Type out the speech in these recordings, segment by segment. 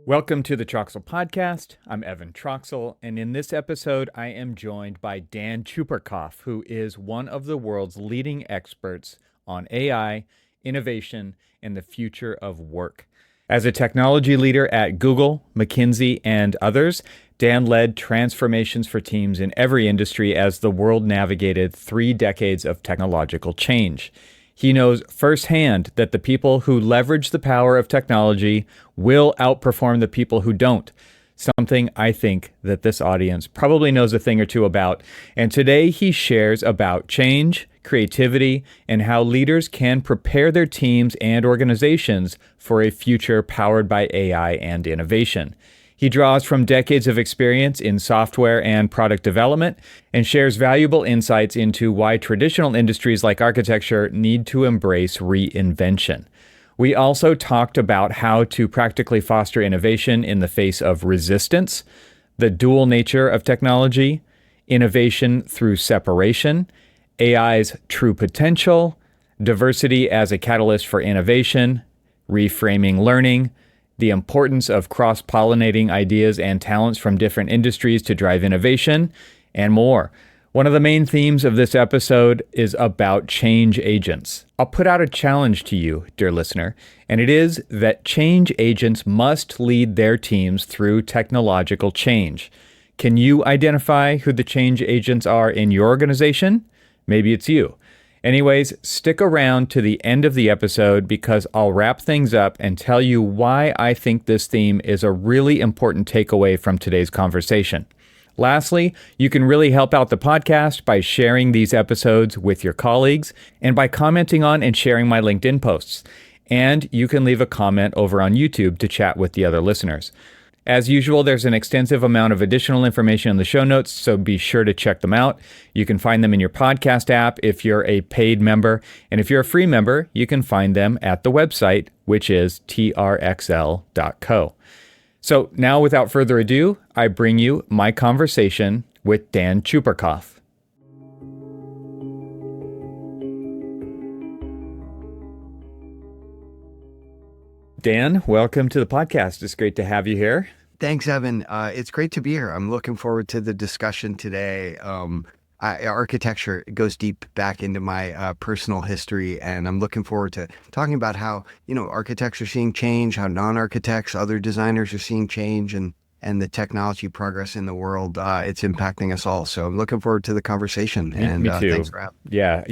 Welcome to the Troxel Podcast. I'm Evan Troxel, and in this episode, I am joined by Dan Chuparkoff, who is one of the world's leading experts on AI, innovation, and the future of work. As a technology leader at Google, McKinsey, and others, Dan led transformations for teams in every industry as the world navigated 3 decades of technological change. He knows firsthand that the people who leverage the power of technology will outperform the people who don't, something I think that this audience probably knows a thing or two about. And today he shares about change, creativity, and how leaders can prepare their teams and organizations for a future powered by AI and innovation. He draws from decades of experience in software and product development and shares valuable insights into why traditional industries like architecture need to embrace reinvention. We also talked about how to practically foster innovation in the face of resistance, the dual nature of technology, innovation through separation, AI's true potential, diversity as a catalyst for innovation, reframing learning, the importance of cross-pollinating ideas and talents from different industries to drive innovation, and more. One of the main themes of this episode is about change agents. I'll put out a challenge to you, dear listener, and it is that change agents must lead their teams through technological change. Can you identify who the change agents are in your organization? Maybe it's you. Anyways, stick around to the end of the episode because I'll wrap things up and tell you why I think this theme is a really important takeaway from today's conversation. Lastly, you can really help out the podcast by sharing these episodes with your colleagues and by commenting on and sharing my LinkedIn posts. And you can leave a comment over on YouTube to chat with the other listeners. As usual, there's an extensive amount of additional information in the show notes, so be sure to check them out. You can find them in your podcast app if you're a paid member, and if you're a free member, you can find them at the website, which is trxl.co. So now, without further ado, I bring you my conversation with Dan Chuparkoff. Dan, welcome to the podcast. It's great to have you here. Thanks, Evan. It's great to be here. I'm looking forward to the discussion today. Architecture goes deep back into my personal history, and I'm looking forward to talking about how, architects are seeing change, how non-architects, other designers are seeing change, and the technology progress in the world. It's impacting us all. So I'm looking forward to the conversation. Me too. Thanks for having me. Yeah,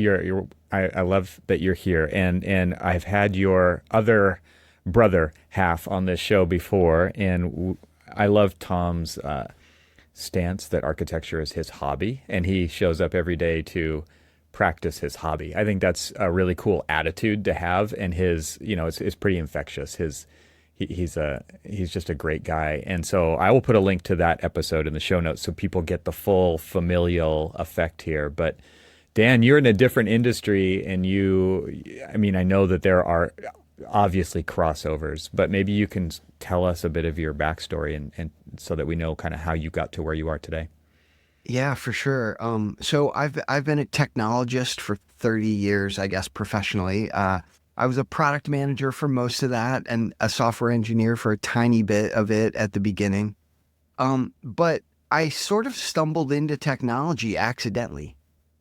I love that you're here, and I've had your other brother half on this show before, and I love Tom's stance that architecture is his hobby, and he shows up every day to practice his hobby. I think that's a really cool attitude to have, and it's pretty infectious. He's just a great guy, and so I will put a link to that episode in the show notes so people get the full familial effect here. But Dan, you're in a different industry, and I know that there are obviously crossovers, but maybe you can tell us a bit of your backstory and so that we know kind of how you got to where you are today. Yeah, for sure. So I've been a technologist for 30 years, I guess, professionally. I was a product manager for most of that and a software engineer for a tiny bit of it at the beginning. But I sort of stumbled into technology accidentally.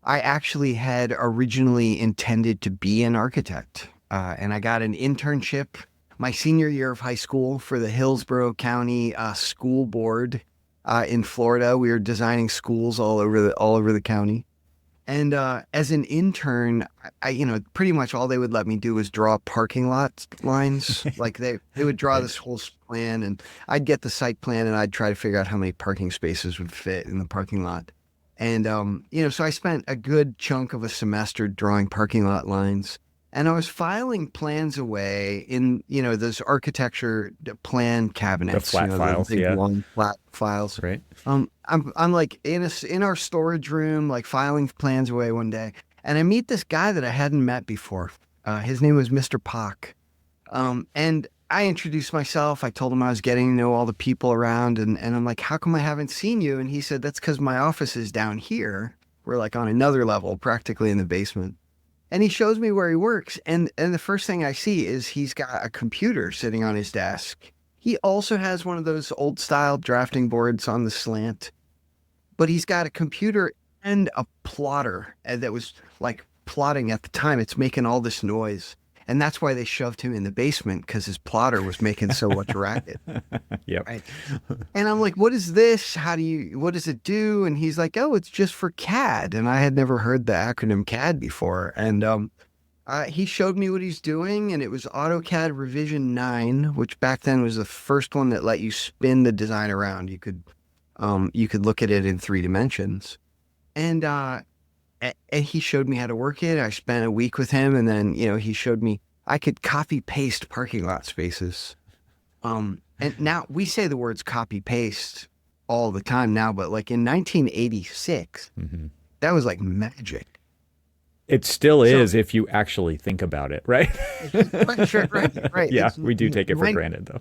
I actually had originally intended to be an architect. And I got an internship my senior year of high school for the Hillsborough County School Board in Florida. We were designing schools all over the county. And as an intern, I pretty much all they would let me do was draw parking lot lines. Like they would draw this whole plan, and I'd get the site plan, and I'd try to figure out how many parking spaces would fit in the parking lot. And so I spent a good chunk of a semester drawing parking lot lines. And I was filing plans away in, those architecture plan cabinets. The flat files, the big, long flat files. Right. I'm like in our storage room, like filing plans away one day. And I meet this guy that I hadn't met before. His name was Mr. Pak. And I introduced myself. I told him I was getting to know all the people around. And I'm like, how come I haven't seen you? And he said, that's because my office is down here. We're like on another level, practically in the basement. And he shows me where he works. And the first thing I see is he's got a computer sitting on his desk. He also has one of those old style drafting boards on the slant, but he's got a computer and a plotter that was like plotting at the time. It's making all this noise. And that's why they shoved him in the basement because his plotter was making so much racket. Yep. Right. And I'm like, what is this? What does it do? And he's like, oh, it's just for CAD. And I had never heard the acronym CAD before. And he showed me what he's doing, and it was AutoCAD Revision 9, which back then was the first one that let you spin the design around. You could look at it in 3 dimensions. And and he showed me how to work it. I spent a week with him, and then he showed me I could copy paste parking lot spaces. And now we say the words copy paste all the time now, but like in 1986, that was like magic. It still is if you actually think about it, right? Right. Yeah, we do take it for granted, though.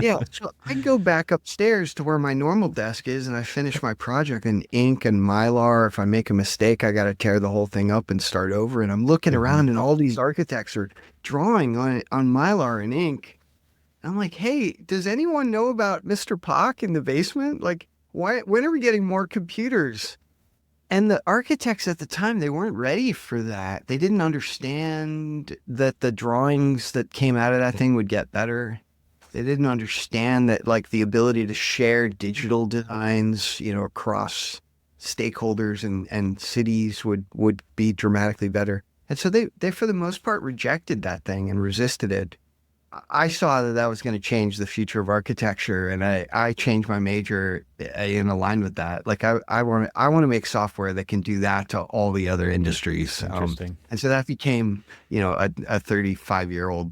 Yeah, so I go back upstairs to where my normal desk is, and I finish my project in ink and Mylar. If I make a mistake, I got to tear the whole thing up and start over. And I'm looking around, and all these architects are drawing on Mylar and ink. I'm like, hey, does anyone know about Mr. Pock in the basement? Like, when are we getting more computers? And the architects at the time, they weren't ready for that. They didn't understand that the drawings that came out of that thing would get better. They didn't understand that like the ability to share digital designs, across stakeholders and cities would be dramatically better. And so they for the most part rejected that thing and resisted it. I saw that was going to change the future of architecture, and I changed my major in line with that. Like I want to make software that can do that to all the other industries. Interesting. And so that became, a 35-year-old,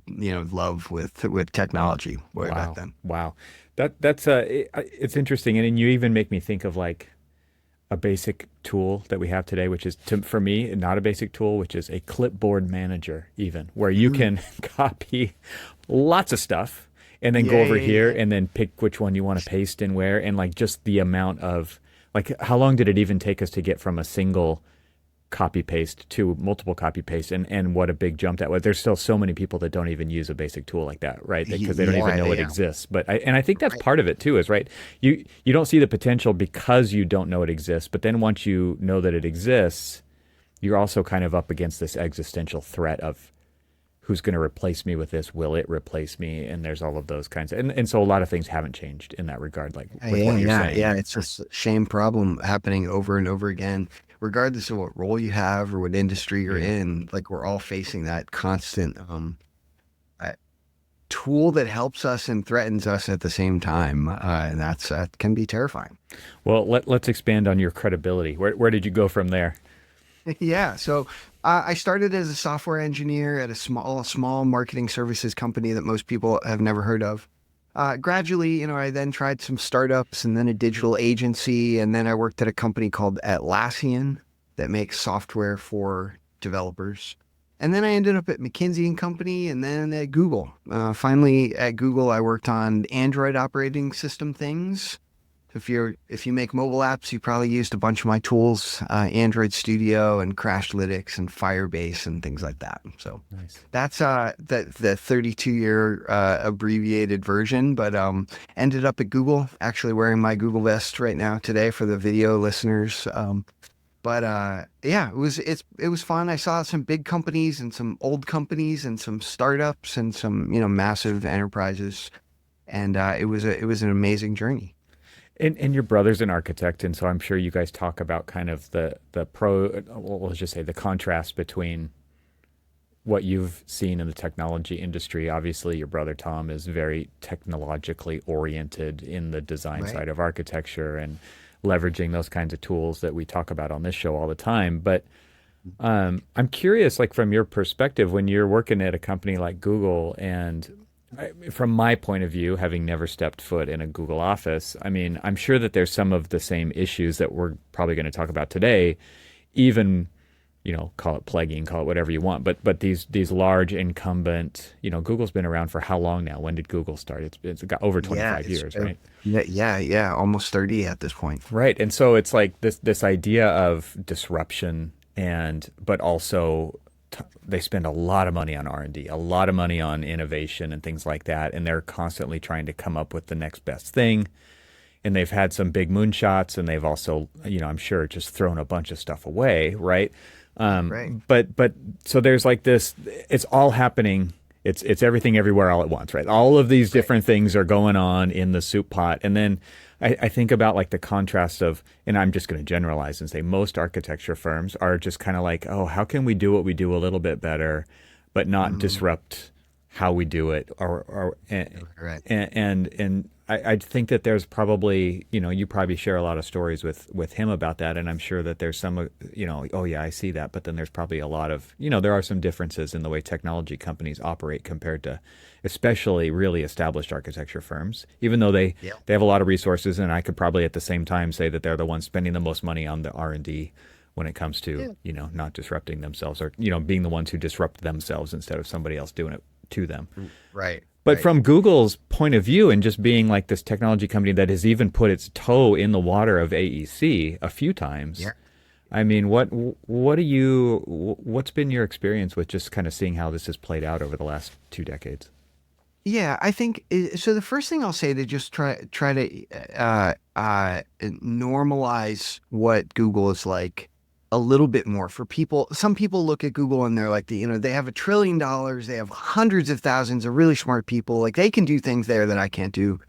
love with technology way back then. Wow. That's it's interesting. And you even make me think of like a basic tool that we have today, which is for me, not a basic tool, which is a clipboard manager, even where you can copy lots of stuff and then go over here and then pick which one you want to paste in where, and like just the amount of like, how long did it even take us to get from a single copy paste to multiple copy paste, and what a big jump that was. There's still so many people that don't even use a basic tool like that, right? Because they don't even know it exists. But I think that's part of it too, is right. You don't see the potential because you don't know it exists. But then once you know that it exists, you're also kind of up against this existential threat of who's going to replace me with this? Will it replace me? And there's all of those kinds of, and so a lot of things haven't changed in that regard. Like with what you're saying. Yeah. It's just a same problem happening over and over again. Regardless of what role you have or what industry you're in, like we're all facing that constant tool that helps us and threatens us at the same time, and that can be terrifying. Well, let's expand on your credibility. Where did you go from there? Yeah, so I started as a software engineer at a small marketing services company that most people have never heard of. Gradually, I then tried some startups and then a digital agency. And then I worked at a company called Atlassian that makes software for developers. And then I ended up at McKinsey & Company and then at Google. Finally, at Google, I worked on Android operating system things. If you make mobile apps, you probably used a bunch of my tools, Android Studio and Crashlytics and Firebase and things like that. So nice. That's the 32-year abbreviated version, but ended up at Google, actually wearing my Google vest right now today for the video listeners. It was fun. I saw some big companies and some old companies and some startups and some massive enterprises, and it was an amazing journey. And your brother's an architect, and so I'm sure you guys talk about kind of the let's just say the contrast between what you've seen in the technology industry. Obviously, your brother Tom is very technologically oriented in the design side of architecture and leveraging those kinds of tools that we talk about on this show all the time. But I'm curious, like from your perspective, when you're working at a company like Google, and from my point of view, having never stepped foot in a Google office, I mean, I'm sure that there's some of the same issues that we're probably going to talk about today, even, call it plaguing, call it whatever you want, but these large incumbent, Google's been around for how long now? When did Google start? It's got over 25 years, right? Yeah, almost 30 at this point. Right. And so it's like this idea of disruption but also they spend a lot of money on R&D, a lot of money on innovation and things like that, and they're constantly trying to come up with the next best thing. And they've had some big moonshots, and they've also, I'm sure, just thrown a bunch of stuff away, right? Right. But so there's like this, it's all happening. It's everything everywhere all at once, right? All of these different things are going on in the soup pot. And then I think about like the contrast of, and I'm just going to generalize and say most architecture firms are just kind of like, oh, how can we do what we do a little bit better, but not disrupt how we do it, and I think that there's probably, you probably share a lot of stories with him about that, and I'm sure that there's some, oh yeah, I see that, but then there's probably a lot of, there are some differences in the way technology companies operate compared to, especially really established architecture firms, even though they have a lot of resources, and I could probably at the same time say that they're the ones spending the most money on the R&D when it comes to, not disrupting themselves, or, being the ones who disrupt themselves instead of somebody else doing it to them. Right. But from Google's point of view, and just being like this technology company that has even put its toe in the water of AEC a few times, I mean, what's been your experience with just kind of seeing how this has played out over the last 2 decades? Yeah, I think so. The first thing I'll say to just try to normalize what Google is like a little bit more for people. Some people look at Google and they're like, they have $1 trillion, they have hundreds of thousands of really smart people, like they can do things there that I can't do.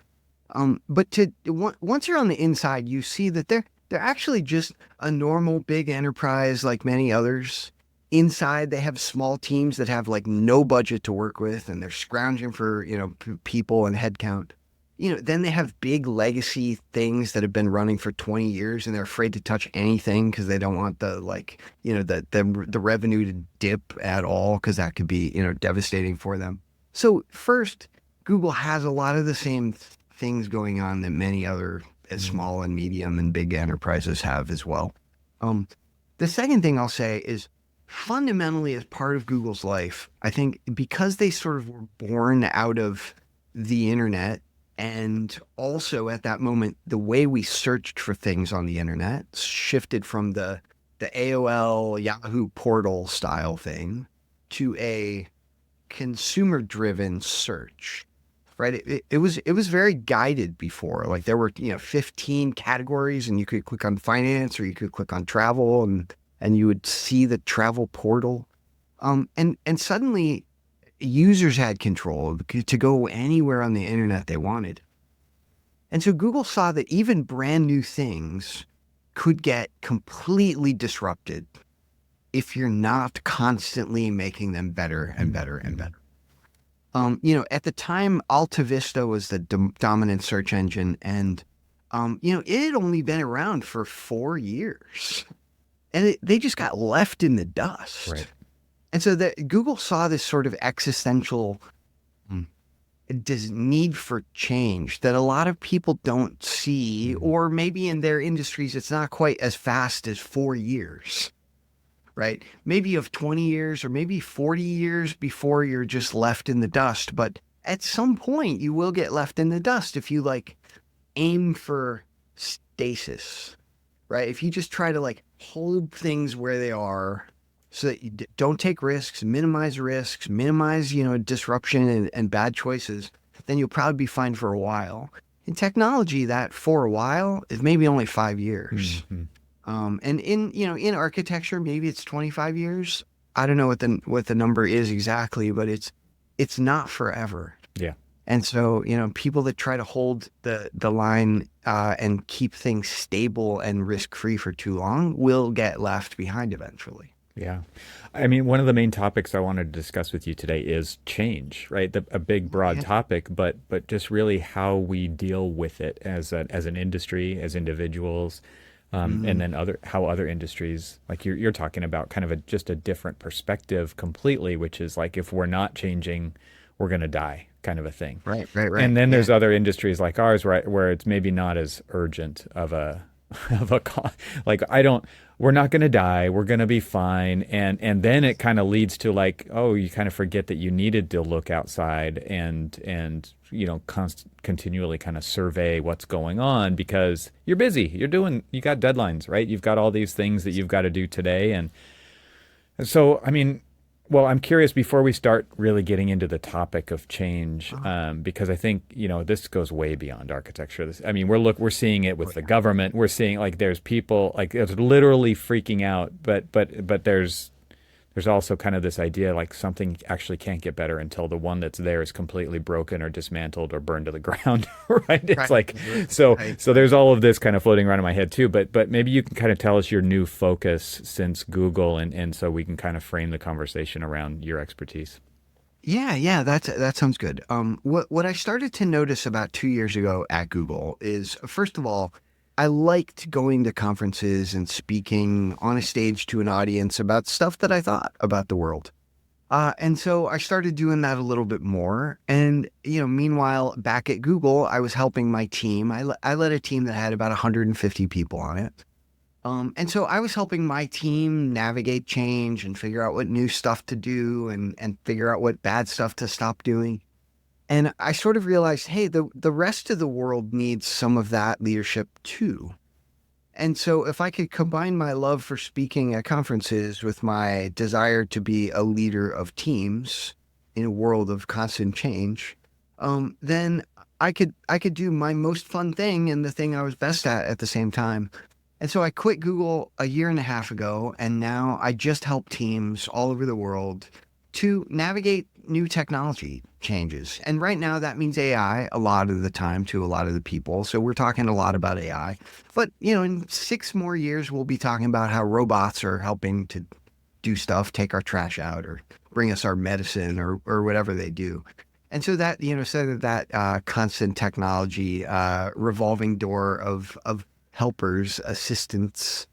But once you're on the inside, you see that they're actually just a normal big enterprise like many others. Inside, they have small teams that have like no budget to work with, and they're scrounging for people and headcount. Then they have big legacy things that have been running for 20 years, and they're afraid to touch anything because they don't want the revenue to dip at all, because that could be devastating for them. So first, Google has a lot of the same things going on that many other small and medium and big enterprises have as well. The second thing I'll say is, fundamentally, as part of Google's life, I think because they sort of were born out of the internet, and also at that moment, the way we searched for things on the internet shifted from the AOL Yahoo portal style thing to a consumer-driven search, right? It was very guided before. Like there were 15 categories, and you could click on finance or you could click on travel, and you would see the travel portal, and suddenly users had control to go anywhere on the internet they wanted. And so Google saw that even brand new things could get completely disrupted if you're not constantly making them better and better and better. At the time, Alta Vista was the dominant search engine, and it had only been around for 4 years, and they just got left in the dust. Right. And so Google saw this sort of existential need for change that a lot of people don't see, or maybe in their industries, it's not quite as fast as 4 years, right? Maybe of 20 years or maybe 40 years before you're just left in the dust. But at some point you will get left in the dust if you aim for stasis, right? If you just try to hold things where they are, so that you don't take risks, minimize disruption and bad choices, then you'll probably be fine for a while. In technology, that for a while is maybe only 5 years. And in architecture, maybe it's 25 years. I don't know what the number is exactly, but it's not forever. Yeah. And so, people that try to hold the line and keep things stable and risk-free for too long will get left behind eventually. Yeah. I mean, one of the main topics I wanted to discuss with you today is change, right? A big, broad topic, but just really how we deal with it as an industry, as individuals, and then how other industries, like you're talking about, kind of just a different perspective completely, which is like, if we're not changing, we're going to die, kind of a thing. Right. And then there's other industries like ours, right, where it's maybe not as urgent of a we're not going to die, we're going to be fine, and then it kind of leads to you kind of forget that you needed to look outside and continually kind of survey what's going on, because you're busy, you got deadlines, right? You've got all these things that you've got to do today, and so I mean, Well, I'm curious before we start really getting into the topic of change, Oh, because I think this goes way beyond architecture. I mean, we're seeing it oh with the yeah. government. We're seeing like there's people like it's literally freaking out, but there's also kind of this idea like something actually can't get better until the one that's there is completely broken or dismantled or burned to the ground, right? It's Right. like so Right. so there's all of this kind of floating around in my head too. But maybe you can kind of tell us your new focus since Google, and so we can kind of frame the conversation around your expertise. Yeah, yeah, that sounds good. What I started to notice about 2 years ago at Google is, first of all, I liked going to conferences and speaking on a stage to an audience about stuff that I thought about the world. And so I started doing that a little bit more. And, meanwhile, back at Google, I was helping my team. I led a team that had about 150 people on it. And so I was helping my team navigate change and figure out what new stuff to do and figure out what bad stuff to stop doing. And I sort of realized, hey, the rest of the world needs some of that leadership too. And so if I could combine my love for speaking at conferences with my desire to be a leader of teams in a world of constant change, then I could do my most fun thing and the thing I was best at the same time. And so I quit Google a year and a half ago, and now I just help teams all over the world to navigate new technology changes. And right now that means AI a lot of the time to a lot of the people. So we're talking a lot about AI. But, in 6 more years, we'll be talking about how robots are helping to do stuff, take our trash out or bring us our medicine or whatever they do. And so that, constant technology, revolving door of helpers, assistants,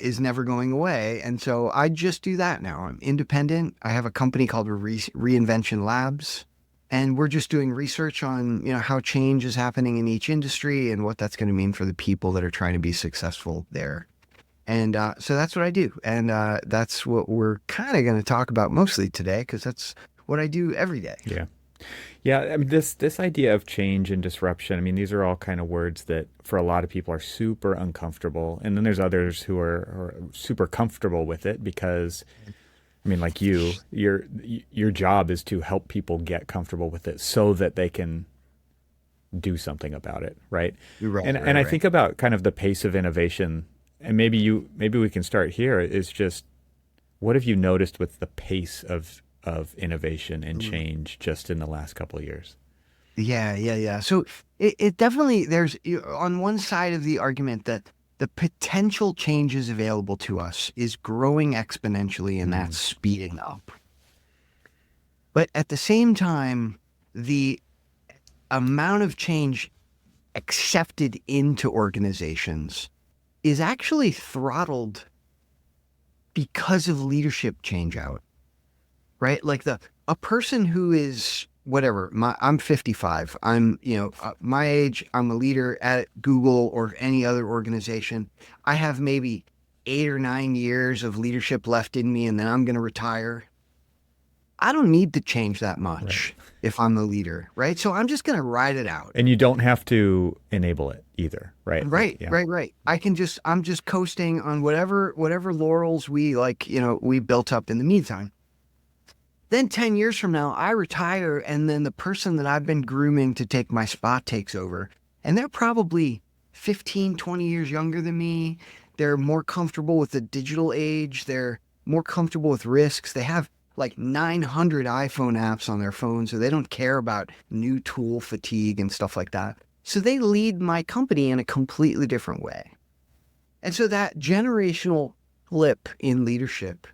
is never going away. And so I just do that now. I'm independent. I have a company called Reinvention Labs, and we're just doing research on, how change is happening in each industry and what that's going to mean for the people that are trying to be successful there. And so that's what I do. And that's what we're kind of going to talk about mostly today, because that's what I do every day. Yeah. Yeah, I mean this idea of change and disruption, I mean these are all kind of words that for a lot of people are super uncomfortable. And then there's others who are super comfortable with it because I mean like your job is to help people get comfortable with it so that they can do something about it, right? Right, And right, I right. think about kind of the pace of innovation, and maybe we can start here is just what have you noticed with the pace of innovation and change just in the last couple of years? Yeah, yeah, yeah. So it definitely, on one side of the argument that the potential changes available to us is growing exponentially and Mm, that's speeding up. But at the same time, the amount of change accepted into organizations is actually throttled because of leadership change out, right? Like a person who is whatever, I'm 55. I'm, my age, I'm a leader at Google or any other organization. I have maybe 8 or 9 years of leadership left in me and then I'm going to retire. I don't need to change that right. much if I'm the leader, right? So I'm just going to ride it out. And you don't have to enable it either, right? Like, Right, yeah. right, right. I'm just coasting on whatever laurels we built up in the meantime. Then 10 years from now, I retire, and then the person that I've been grooming to take my spot takes over. And they're probably 15, 20 years younger than me. They're more comfortable with the digital age. They're more comfortable with risks. They have like 900 iPhone apps on their phone, so they don't care about new tool fatigue and stuff like that. So they lead my company in a completely different way. And so that generational flip in leadership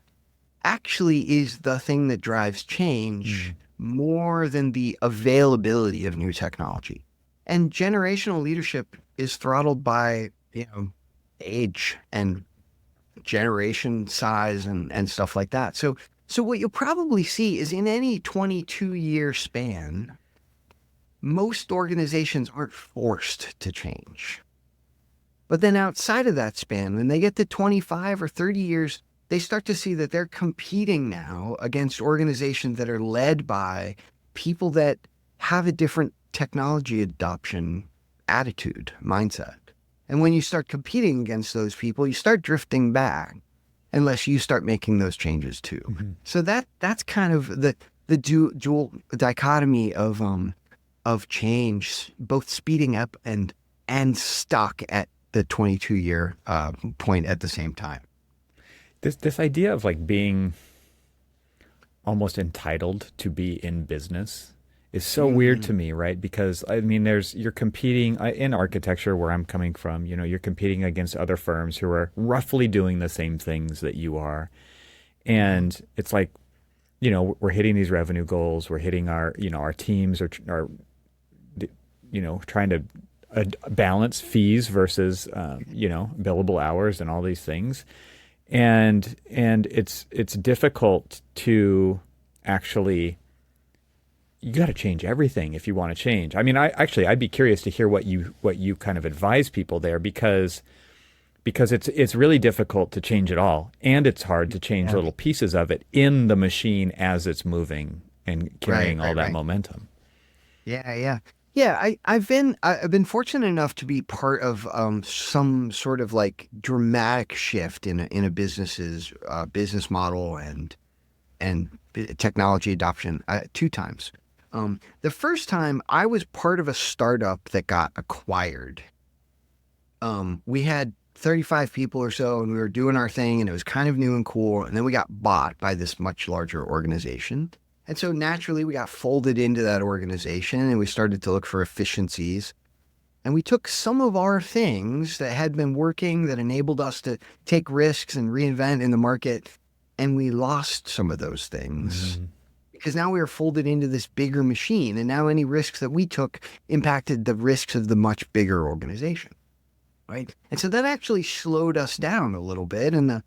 actually is the thing that drives change Mm, more than the availability of new technology. And generational leadership is throttled by, age and generation size and stuff like that. So what you'll probably see is in any 22-year span, most organizations aren't forced to change. But then outside of that span, when they get to 25 or 30 years, they start to see that they're competing now against organizations that are led by people that have a different technology adoption attitude, mindset. And when you start competing against those people, you start drifting back. unless you start making those changes too. Mm-hmm. So that's kind of the dual dichotomy of change, both speeding up and stuck at the 22-year point at the same time. This idea of like being almost entitled to be in business is so weird to me, right? Because I mean, you're competing in architecture where I'm coming from, you're competing against other firms who are roughly doing the same things that you are. And it's like, we're hitting these revenue goals, we're hitting our teams are trying to balance fees versus, billable hours and all these things. And it's difficult to actually, you got to change everything if you want to change. I mean, I'd be curious to hear what you kind of advise people there, because it's really difficult to change it all, and it's hard to change little pieces of it in the machine as it's moving and carrying all that momentum. Yeah. I've been fortunate enough to be part of some sort of like dramatic shift in a business's business model and technology adoption two times. The first time I was part of a startup that got acquired. We had 35 people or so, and we were doing our thing, and it was kind of new and cool. And then we got bought by this much larger organization. And so naturally, we got folded into that organization, and we started to look for efficiencies. And we took some of our things that had been working that enabled us to take risks and reinvent in the market, and we lost some of those things. Mm-hmm. Because now we were folded into this bigger machine, and now any risks that we took impacted the risks of the much bigger organization, right? And so that actually slowed us down a little bit, and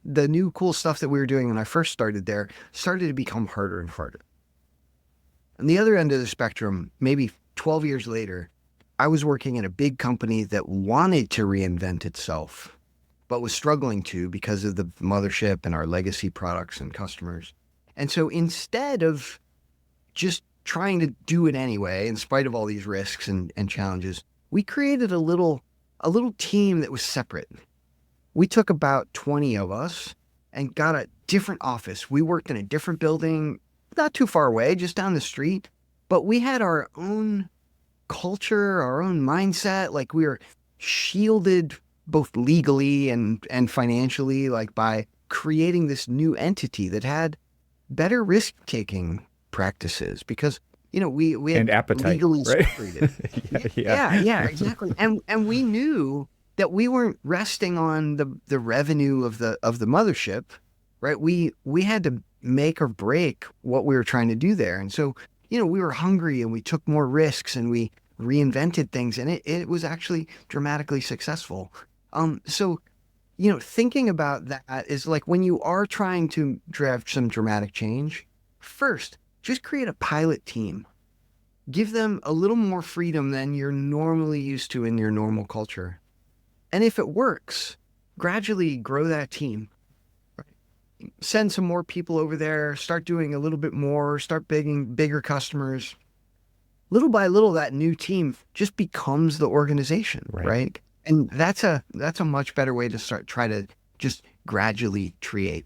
the new cool stuff that we were doing when I first started there started to become harder and harder. On the other end of the spectrum, maybe 12 years later, I was working in a big company that wanted to reinvent itself, but was struggling to because of the mothership and our legacy products and customers. And so instead of just trying to do it anyway, in spite of all these risks and challenges, we created a little team that was separate. We took about 20 of us and got a different office. We worked in a different building, not too far away, just down the street. But we had our own culture, our own mindset. Like, we were shielded both legally and financially, like, by creating this new entity that had better risk-taking practices, because we had and appetite, legally right? separated. Yeah, exactly. And we knew that we weren't resting on the revenue of the mothership, right? We had to make or break what we were trying to do there. And so, we were hungry, and we took more risks, and we reinvented things, and it was actually dramatically successful. So, thinking about that is like, when you are trying to drive some dramatic change, first, just create a pilot team. Give them a little more freedom than you're normally used to in your normal culture. And if it works, gradually grow that team. Right? Send some more people over there, start doing a little bit more, start bigger customers. Little by little, that new team just becomes the organization, right? And that's a much better way to try to just gradually create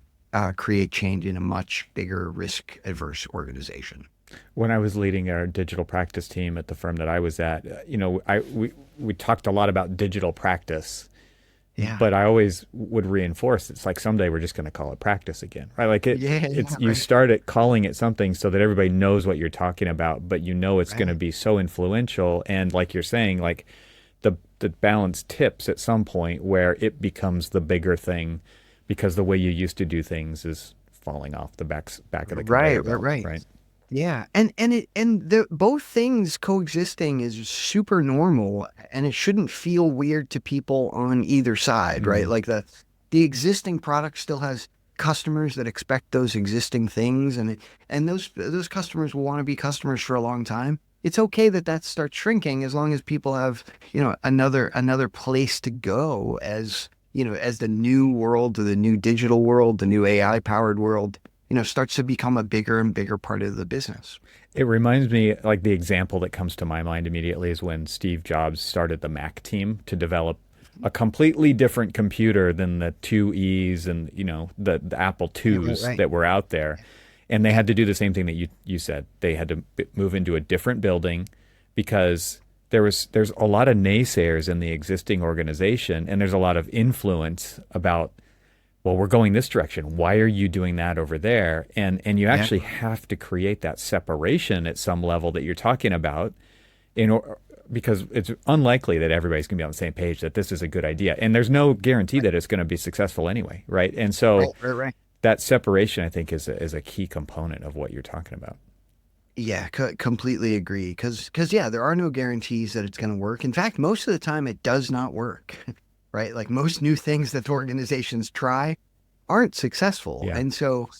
change in a much bigger risk-averse organization. When I was leading our digital practice team at the firm that I was at, we talked a lot about digital practice. Yeah. But I always would reinforce, it's like, someday we're just going to call it practice again, right? Like you start at calling it something so that everybody knows what you're talking about, but it's going to be so influential. And like you're saying, like the balance tips at some point where it becomes the bigger thing, because the way you used to do things is falling off the back of the conveyor belt, right? Yeah, and both things coexisting is super normal, and it shouldn't feel weird to people on either side, right? Like the existing product still has customers that expect those existing things, and those customers will want to be customers for a long time. It's okay that starts shrinking, as long as people have another place to go as the new world, or the new digital world, the new AI powered world, starts to become a bigger and bigger part of the business. It reminds me, like, the example that comes to my mind immediately is when Steve Jobs started the Mac team to develop a completely different computer than the 2Es and, the Apple IIs Right. that were out there. And they had to do the same thing that you said. They had to move into a different building because there's a lot of naysayers in the existing organization, and there's a lot of influence about, well, we're going this direction. Why are you doing that over there? And you actually have to create that separation at some level that you're talking about because it's unlikely that everybody's going to be on the same page that this is a good idea. And there's no guarantee that it's going to be successful anyway, right? And so Right. that separation, I think, is a key component of what you're talking about. Yeah, completely agree. Because yeah, there are no guarantees that it's going to work. In fact, most of the time it does not work, right? Like most new things that organizations try aren't successful. Yeah. And so,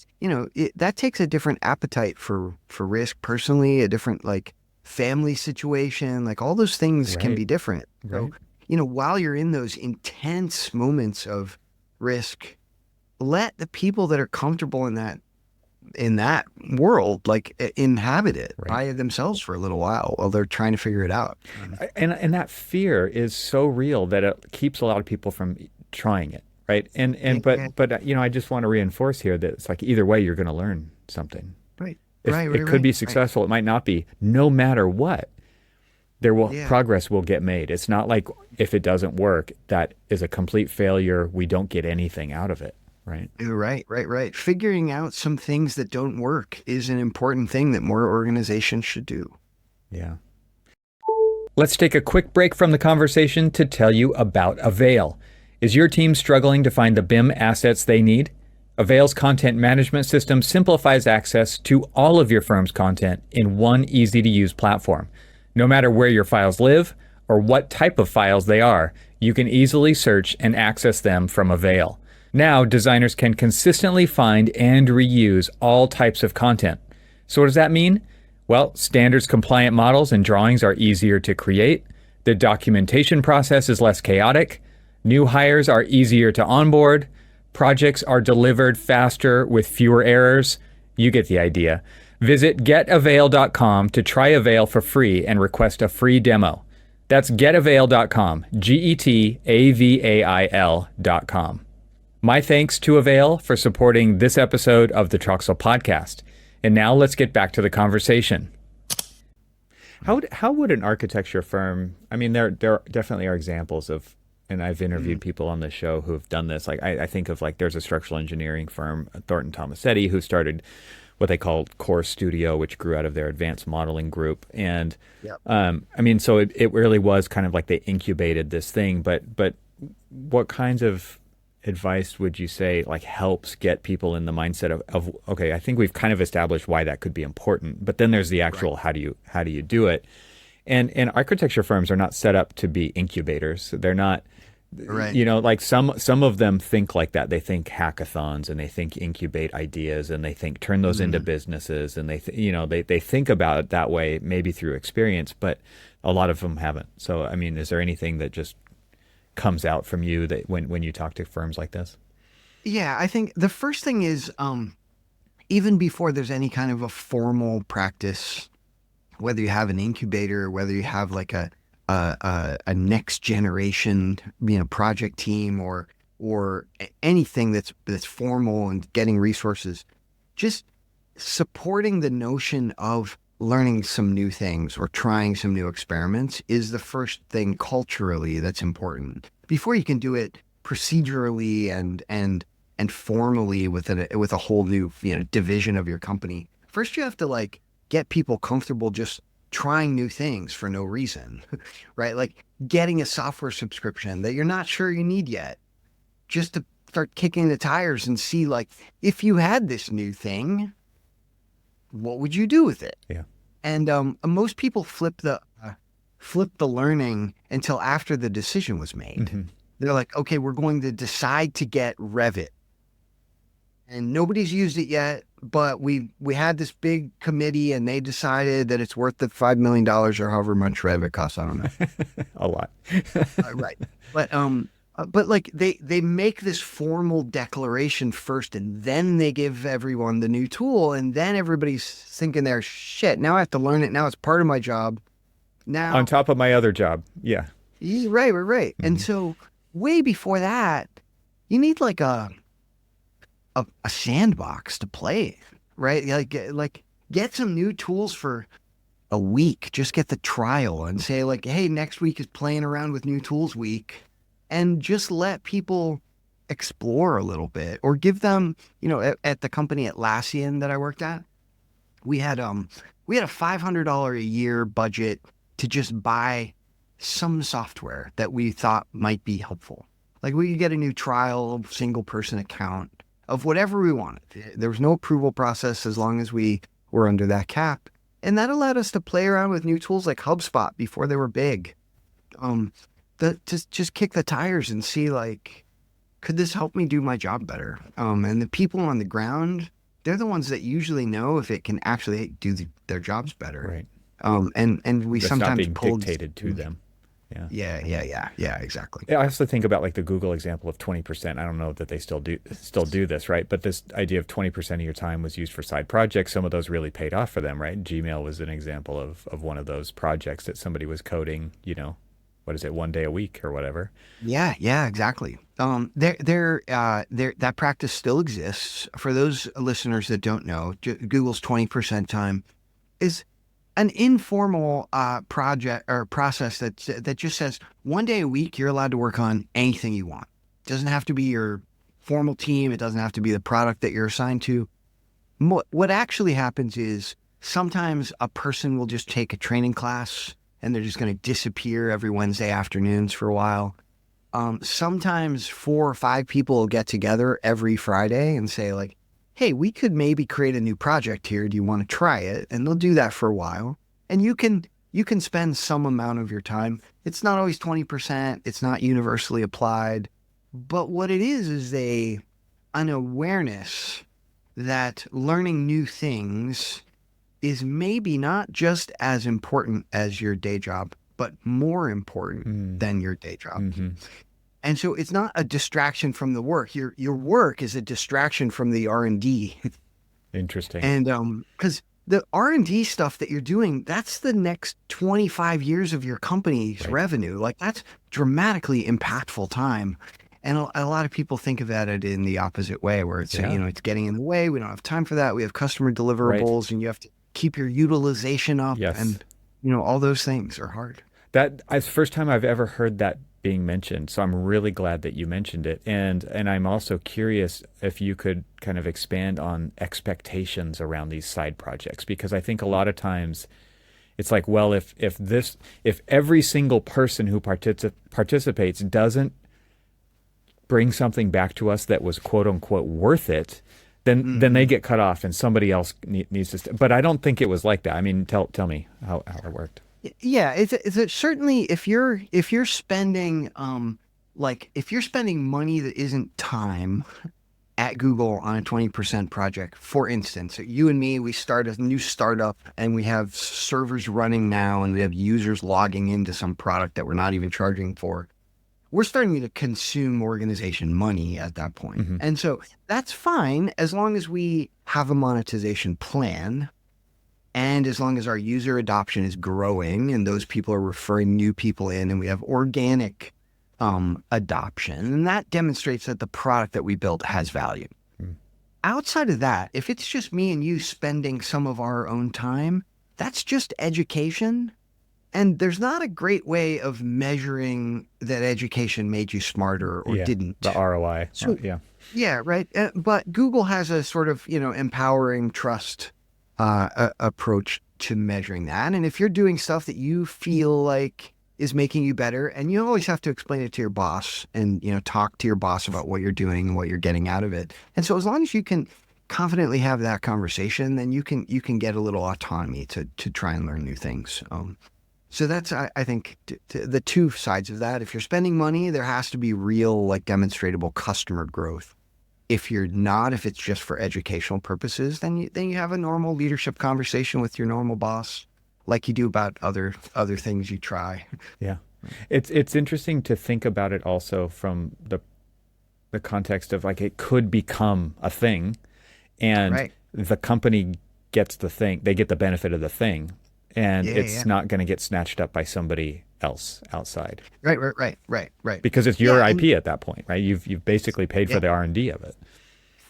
that takes a different appetite for risk personally, a different like family situation, like all those things can be different. Right. So, while you're in those intense moments of risk, let the people that are comfortable in that world like inhabit it by themselves for a little while they're trying to figure it out. And that fear is so real that it keeps a lot of people from trying it, right? But I just want to reinforce here that it's like either way you're going to learn something. Right. It could be successful. It might not be. No matter what, progress will get made. It's not like if it doesn't work, that is a complete failure. We don't get anything out of it. Right. Right. Figuring out some things that don't work is an important thing that more organizations should do. Yeah. Let's take a quick break from the conversation to tell you about AVAIL. Is your team struggling to find the BIM assets they need? AVAIL's content management system simplifies access to all of your firm's content in one easy-to-use platform. No matter where your files live or what type of files they are, you can easily search and access them from AVAIL. Now, designers can consistently find and reuse all types of content. So what does that mean? Well, standards compliant models and drawings are easier to create. The documentation process is less chaotic. New hires are easier to onboard. Projects are delivered faster with fewer errors. You get the idea. Visit getavail.com to try AVAIL for free and request a free demo. That's getavail.com, GETAVAIL.com. My thanks to AVAIL for supporting this episode of the Troxel Podcast. And now let's get back to the conversation. How would an architecture firm, I mean, there definitely are examples of, and I've interviewed people on the show who have done this. Like I think of there's a structural engineering firm, Thornton Tomasetti, who started what they called Core Studio, which grew out of their advanced modeling group. And so it really was kind of like they incubated this thing. But what kinds of advice would you say helps get people in the mindset of okay, I think we've kind of established why that could be important, but then there's the actual how do you do it? And architecture firms are not set up to be incubators. They're not, some of them think like that. They think hackathons and they think incubate ideas and they think turn those into businesses, and they think about it that way, maybe through experience, but a lot of them haven't. So I mean, is there anything that just comes out from you that when you talk to firms like this? Yeah, I think the first thing is even before there's any kind of a formal practice, whether you have an incubator, whether you have like a next generation project team or anything that's formal and getting resources, just supporting the notion of learning some new things or trying some new experiments is the first thing culturally that's important. Before you can do it procedurally and formally with a whole new division of your company, first you have to get people comfortable just trying new things for no reason, right? Like getting a software subscription that you're not sure you need yet, just to start kicking the tires and see if you had this new thing, what would you do with it? Yeah. And most people flip the learning until after the decision was made. Mm-hmm. They're like, okay, we're going to decide to get Revit, and nobody's used it yet, but we had this big committee and they decided that it's worth the $5 million or however much Revit costs. I don't know. A lot. Right. But they make this formal declaration first, and then they give everyone the new tool, and then everybody's thinking there, shit, now I have to learn it. Now it's part of my job. Now on top of my other job. Yeah. Right. Mm-hmm. And so way before that, you need like a sandbox to play in, right? Like get some new tools for a week. Just get the trial and say like, hey, next week is playing around with new tools week, and just let people explore a little bit, or give them, at the company Atlassian that I worked at, we had a $500 a year budget to just buy some software that we thought might be helpful. Like we could get a new trial single person account of whatever we wanted. There was no approval process as long as we were under that cap. And that allowed us to play around with new tools like HubSpot before they were big. Just kick the tires and see like, could this help me do my job better? And the people on the ground, they're the ones that usually know if it can actually do their jobs better. Right. And we It's sometimes not being pulled dictated to them. Yeah. Yeah, exactly. I also think about like the Google example of 20%. I don't know that they still do this, right? But this idea of 20% of your time was used for side projects. Some of those really paid off for them, right? Gmail was an example of one of those projects that somebody was coding, what is it, 1 day a week or whatever. Yeah, exactly. That practice still exists. For those listeners that don't know, Google's 20% time is an informal project or process that just says 1 day a week you're allowed to work on anything you want. It doesn't have to be your formal team. It doesn't have to be the product that you're assigned to. What actually happens is sometimes a person will just take a training class and they're just going to disappear every Wednesday afternoons for a while. Sometimes 4 or 5 people will get together every Friday and say like, hey, we could maybe create a new project here. Do you want to try it? And they'll do that for a while. And you can spend some amount of your time. It's not always 20%. It's not universally applied. But what it is an awareness that learning new things is maybe not just as important as your day job, but more important than your day job. Mm-hmm. And so it's not a distraction from the work. Your work is a distraction from the R&D. Interesting. And because the R&D stuff that you're doing, that's the next 25 years of your company's revenue. Like that's dramatically impactful time. And a lot of people think of it in the opposite way, where it's, it's getting in the way. We don't have time for that. We have customer deliverables and you have to keep your utilization up. Yes. And, all those things are hard. It's the first time I've ever heard that being mentioned. So I'm really glad that you mentioned it. And I'm also curious if you could kind of expand on expectations around these side projects, because I think a lot of times it's like, well, if every single person who participates doesn't bring something back to us that was quote unquote worth it, then they get cut off and somebody else needs to. But I don't think it was like that. I mean, tell me how it worked. Yeah, it's certainly if you're spending if you're spending money that isn't time at Google on a 20% project, for instance, you and me, we start a new startup and we have servers running now and we have users logging into some product that we're not even charging for. We're starting to consume organization money at that point. Mm-hmm. And so that's fine as long as we have a monetization plan. And as long as our user adoption is growing and those people are referring new people in and we have organic adoption, and that demonstrates that the product that we built has value. Outside of that, if it's just me and you spending some of our own time, that's just education. And there's not a great way of measuring that education made you smarter or didn't. The ROI. So, yeah, right. But Google has a sort of, empowering trust approach to measuring that. And if you're doing stuff that you feel like is making you better, and you always have to explain it to your boss and, talk to your boss about what you're doing and what you're getting out of it. And so as long as you can confidently have that conversation, then you can get a little autonomy to try and learn new things. So that's, I think, the two sides of that. If you're spending money, there has to be real, demonstrable customer growth. If you're not, if it's just for educational purposes, then you have a normal leadership conversation with your normal boss, like you do about other things you try. Yeah, it's interesting to think about it also from the context of it could become a thing, and the company gets the thing, they get the benefit of the thing, and Yeah, it's yeah. not going to get snatched up by somebody else outside Right. because it's your Yeah, IP at that point, right? You've basically paid for yeah. the R&D of it.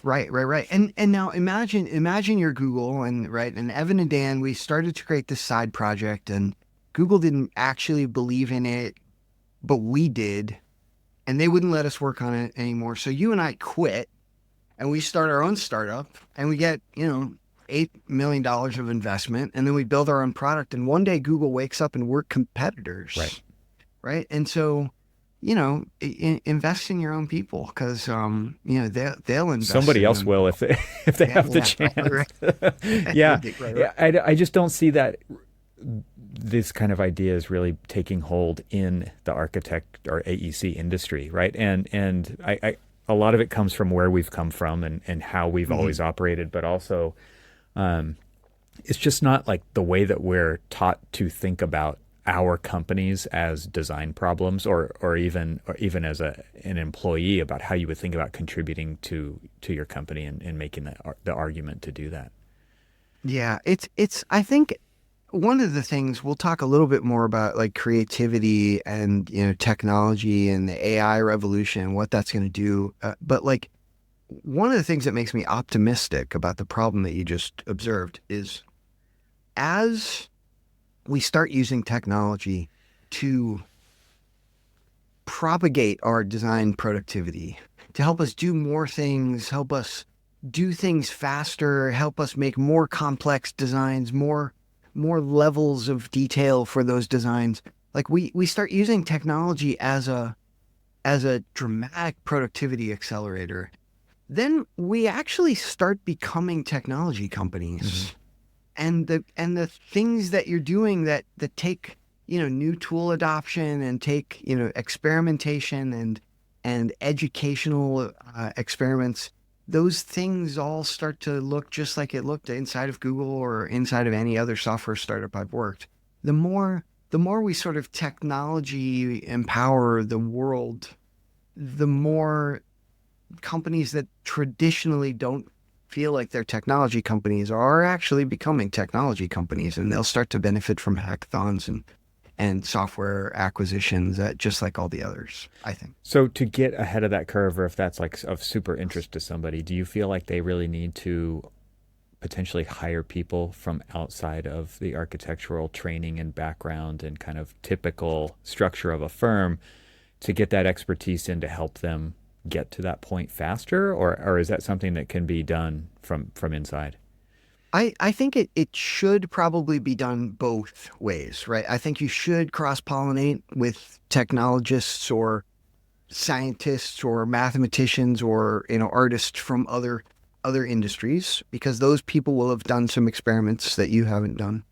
Right. And now imagine you're Google and Evan and Dan, we started to create this side project and Google didn't actually believe in it, but we did, and they wouldn't let us work on it anymore. So you and I quit and we start our own startup and we get, $8 million of investment and then we build our own product and one day Google wakes up and we're competitors. Right. Right. And so invest in your own people because they'll invest Somebody in else them. will if they if they have the chance. Yeah. Right. I just don't see that this kind of idea is really taking hold in the architect or AEC industry, right? And I a lot of it comes from where we've come from and how we've always operated, but also it's just not like the way that we're taught to think about our companies as design problems or even as an employee about how you would think about contributing to your company and making the argument to do that. Yeah, it's I think one of the things we'll talk a little bit more about like creativity and technology and the AI revolution and what that's going to do. But like one of the things that makes me optimistic about the problem that you just observed is as we start using technology to propagate our design productivity, to help us do more things, help us do things faster, help us make more complex designs, more levels of detail for those designs. Like we start using technology as a dramatic productivity accelerator. Then we actually start becoming technology companies. And the things that you're doing that take new tool adoption and take experimentation and educational experiments, those things all start to look just like it looked inside of Google or inside of any other software startup I've worked. The more we sort of technology empower the world, the more companies that traditionally don't feel like they're technology companies are actually becoming technology companies, and they'll start to benefit from hackathons and software acquisitions just like all the others, I think. So to get ahead of that curve, or if that's like of super interest to somebody, do you feel like they really need to potentially hire people from outside of the architectural training and background and kind of typical structure of a firm to get that expertise in to help them get to that point faster, or is that something that can be done from inside? I think it should probably be done both ways, right? I think you should cross-pollinate with technologists or scientists or mathematicians or artists from other industries because those people will have done some experiments that you haven't done.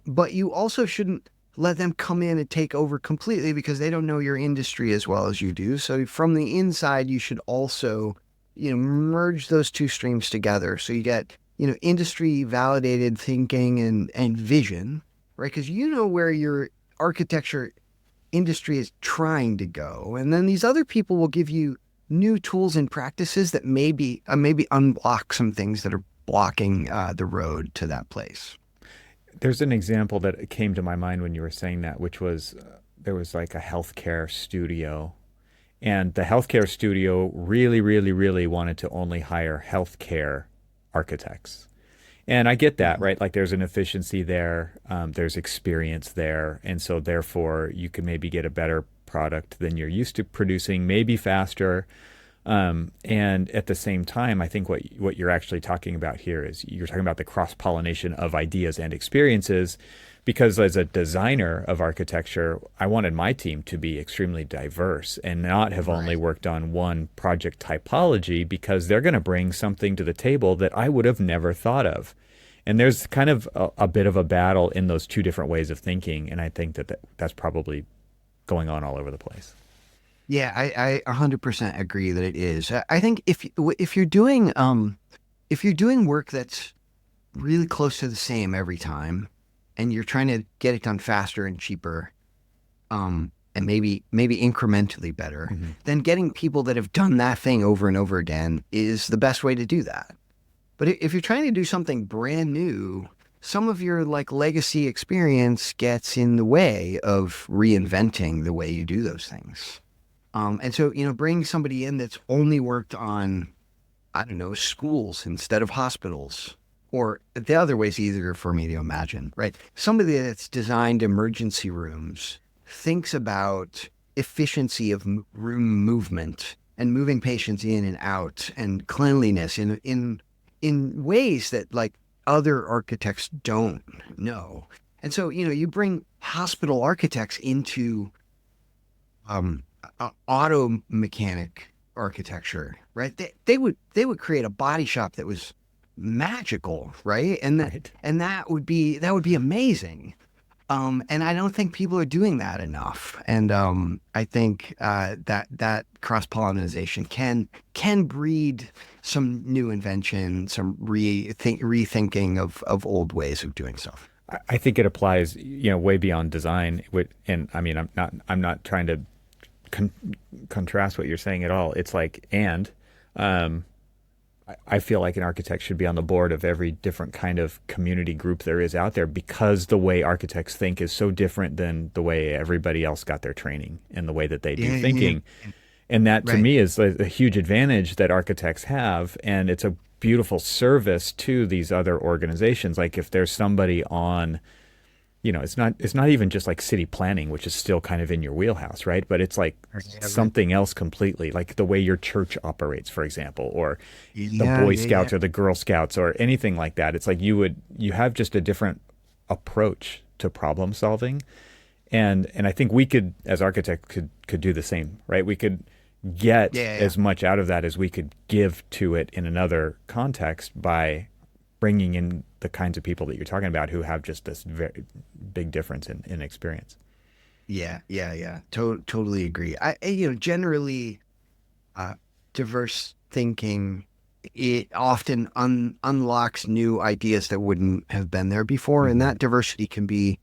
But you also shouldn't let them come in and take over completely because they don't know your industry as well as you do. So from the inside, you should also, merge those two streams together. So you get, industry validated thinking and vision, right? Because you know where your architecture industry is trying to go. And then these other people will give you new tools and practices that maybe unblock some things that are blocking the road to that place. There's an example that came to my mind when you were saying that, which was there was like a healthcare studio, and the healthcare studio really, really, really wanted to only hire healthcare architects. And I get that, right? Like there's an efficiency there, there's experience there, and so therefore you can maybe get a better product than you're used to producing, maybe faster. And at the same time, I think what you're actually talking about here is you're talking about the cross-pollination of ideas and experiences, because as a designer of architecture, I wanted my team to be extremely diverse and not have only worked on one project typology, because they're going to bring something to the table that I would have never thought of. And there's kind of a bit of a battle in those two different ways of thinking, and I think that's probably going on all over the place. Yeah, I 100% agree that it is. I think if you're doing work that's really close to the same every time, and you're trying to get it done faster and cheaper, and maybe incrementally better, then getting people that have done that thing over and over again is the best way to do that. But if you're trying to do something brand new some of your like legacy experience gets in the way of reinventing the way you do those things. And so, bring somebody in that's only worked on, I don't know, schools instead of hospitals, or the other way's easier for me to imagine, right? Somebody that's designed emergency rooms thinks about efficiency of room movement and moving patients in and out and cleanliness in ways that like other architects don't know. And so, you bring hospital architects into auto mechanic architecture, right? They would create a body shop that was magical, right? And that would be amazing. And I don't think people are doing that enough. And I think that cross-pollination can breed some new invention, some rethinking of old ways of doing stuff. I think it applies, way beyond design. And I mean, I'm not trying to contrast what you're saying at all. It's like, I feel like an architect should be on the board of every different kind of community group there is out there, because the way architects think is so different than the way everybody else got their training and the way that they do thinking. Yeah. And that to me is a huge advantage that architects have. And it's a beautiful service to these other organizations. Like if there's somebody on, it's not even just like city planning, which is still kind of in your wheelhouse, right? But it's like something else completely, like the way your church operates, for example, or the Boy Scouts or the Girl Scouts or anything like that. It's like you have just a different approach to problem solving. And I think we could, as architects, could do the same, right? We could get as much out of that as we could give to it in another context by bringing in the kinds of people that you're talking about who have just this very big difference in experience. Yeah. Totally agree. Generally, diverse thinking, it often unlocks new ideas that wouldn't have been there before. Mm-hmm. And that diversity can be,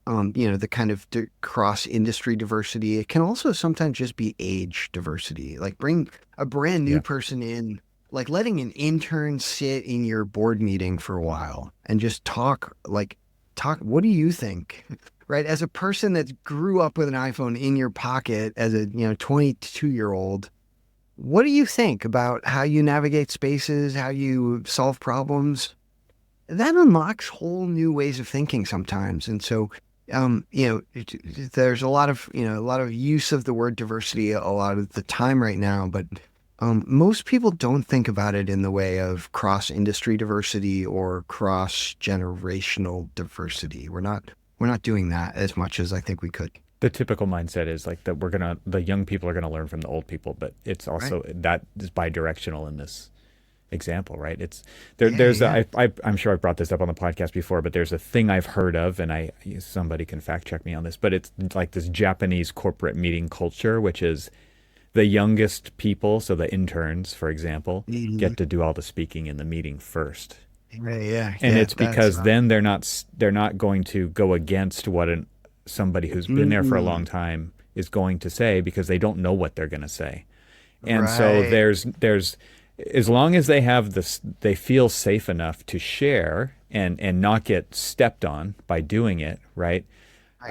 the kind of cross-industry diversity. It can also sometimes just be age diversity. Like bring a brand new person in, like letting an intern sit in your board meeting for a while and just talk, what do you think? Right? As a person that grew up with an iPhone in your pocket as a, 22-year-old, what do you think about how you navigate spaces, how you solve problems? That unlocks whole new ways of thinking sometimes. And so, there's a lot of use of the word diversity a lot of the time right now, but most people don't think about it in the way of cross-industry diversity or cross-generational diversity. We're not doing that as much as I think we could. The typical mindset is like that the young people are gonna learn from the old people, but it's also that is bi-directional in this example, right? It's I'm sure I've brought this up on the podcast before, but there's a thing I've heard of, and somebody can fact check me on this, but it's like this Japanese corporate meeting culture, which is the youngest people, so the interns, for example, get to do all the speaking in the meeting first. And it's because then they're not going to go against what somebody who's been there for a long time is going to say, because they don't know what they're going to say. And so there's as long as they have this, they feel safe enough to share and not get stepped on by doing it, right?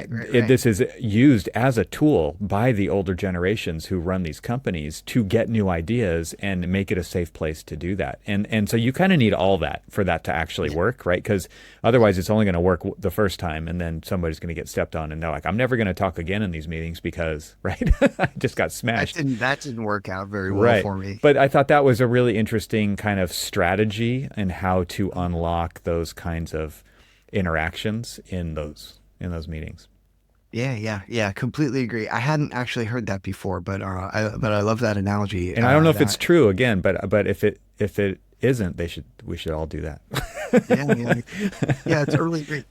This is used as a tool by the older generations who run these companies to get new ideas and make it a safe place to do that. And so you kind of need all that for that to actually work, right? Because otherwise it's only going to work the first time, and then somebody's going to get stepped on and they're like, I'm never going to talk again in these meetings because, right, I just got smashed. That didn't work out very well for me. But I thought that was a really interesting kind of strategy and how to unlock those kinds of interactions in those meetings. Yeah, completely agree. I hadn't actually heard that before, but I love that analogy. And I don't know if it's true again, but if it isn't, we should all do that. Yeah, it's totally great.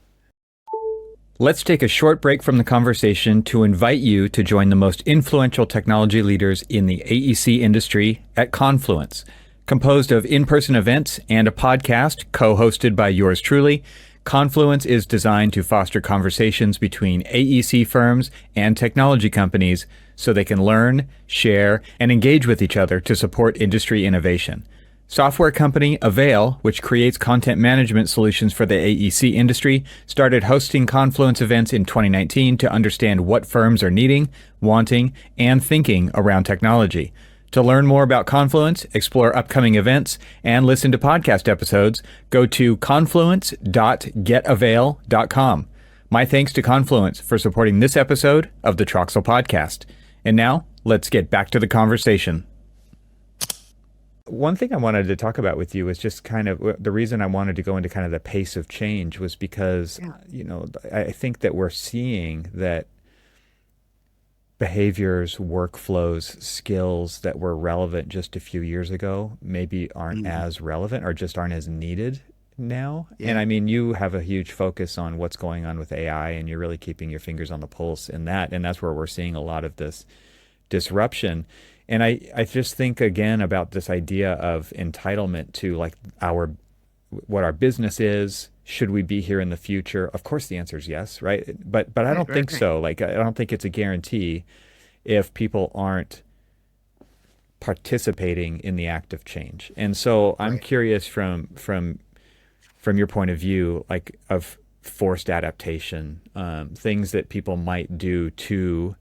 Let's take a short break from the conversation to invite you to join the most influential technology leaders in the AEC industry at Confluence. Composed of in-person events and a podcast co-hosted by yours truly, Confluence is designed to foster conversations between AEC firms and technology companies so they can learn, share, and engage with each other to support industry innovation. Software company AVAIL, which creates content management solutions for the AEC industry, started hosting Confluence events in 2019 to understand what firms are needing, wanting, and thinking around technology. To learn more about Confluence, explore upcoming events, and listen to podcast episodes, go to confluence.getavail.com. My thanks to Confluence for supporting this episode of the Troxel Podcast. And now, let's get back to the conversation. One thing I wanted to talk about with you is just kind of the reason I wanted to go into kind of the pace of change was because, I think that we're seeing that behaviors, workflows, skills that were relevant just a few years ago maybe aren't as relevant or just aren't as needed now. Yeah. And I mean, you have a huge focus on what's going on with AI, and you're really keeping your fingers on the pulse in that. And that's where we're seeing a lot of this disruption. And I just think again about this idea of entitlement to like what our business is. Should we be here in the future? Of course, the answer is yes, right? But I don't think so. Like, I don't think it's a guarantee if people aren't participating in the act of change. And so I'm curious from your point of view, like of forced adaptation, things that people might do to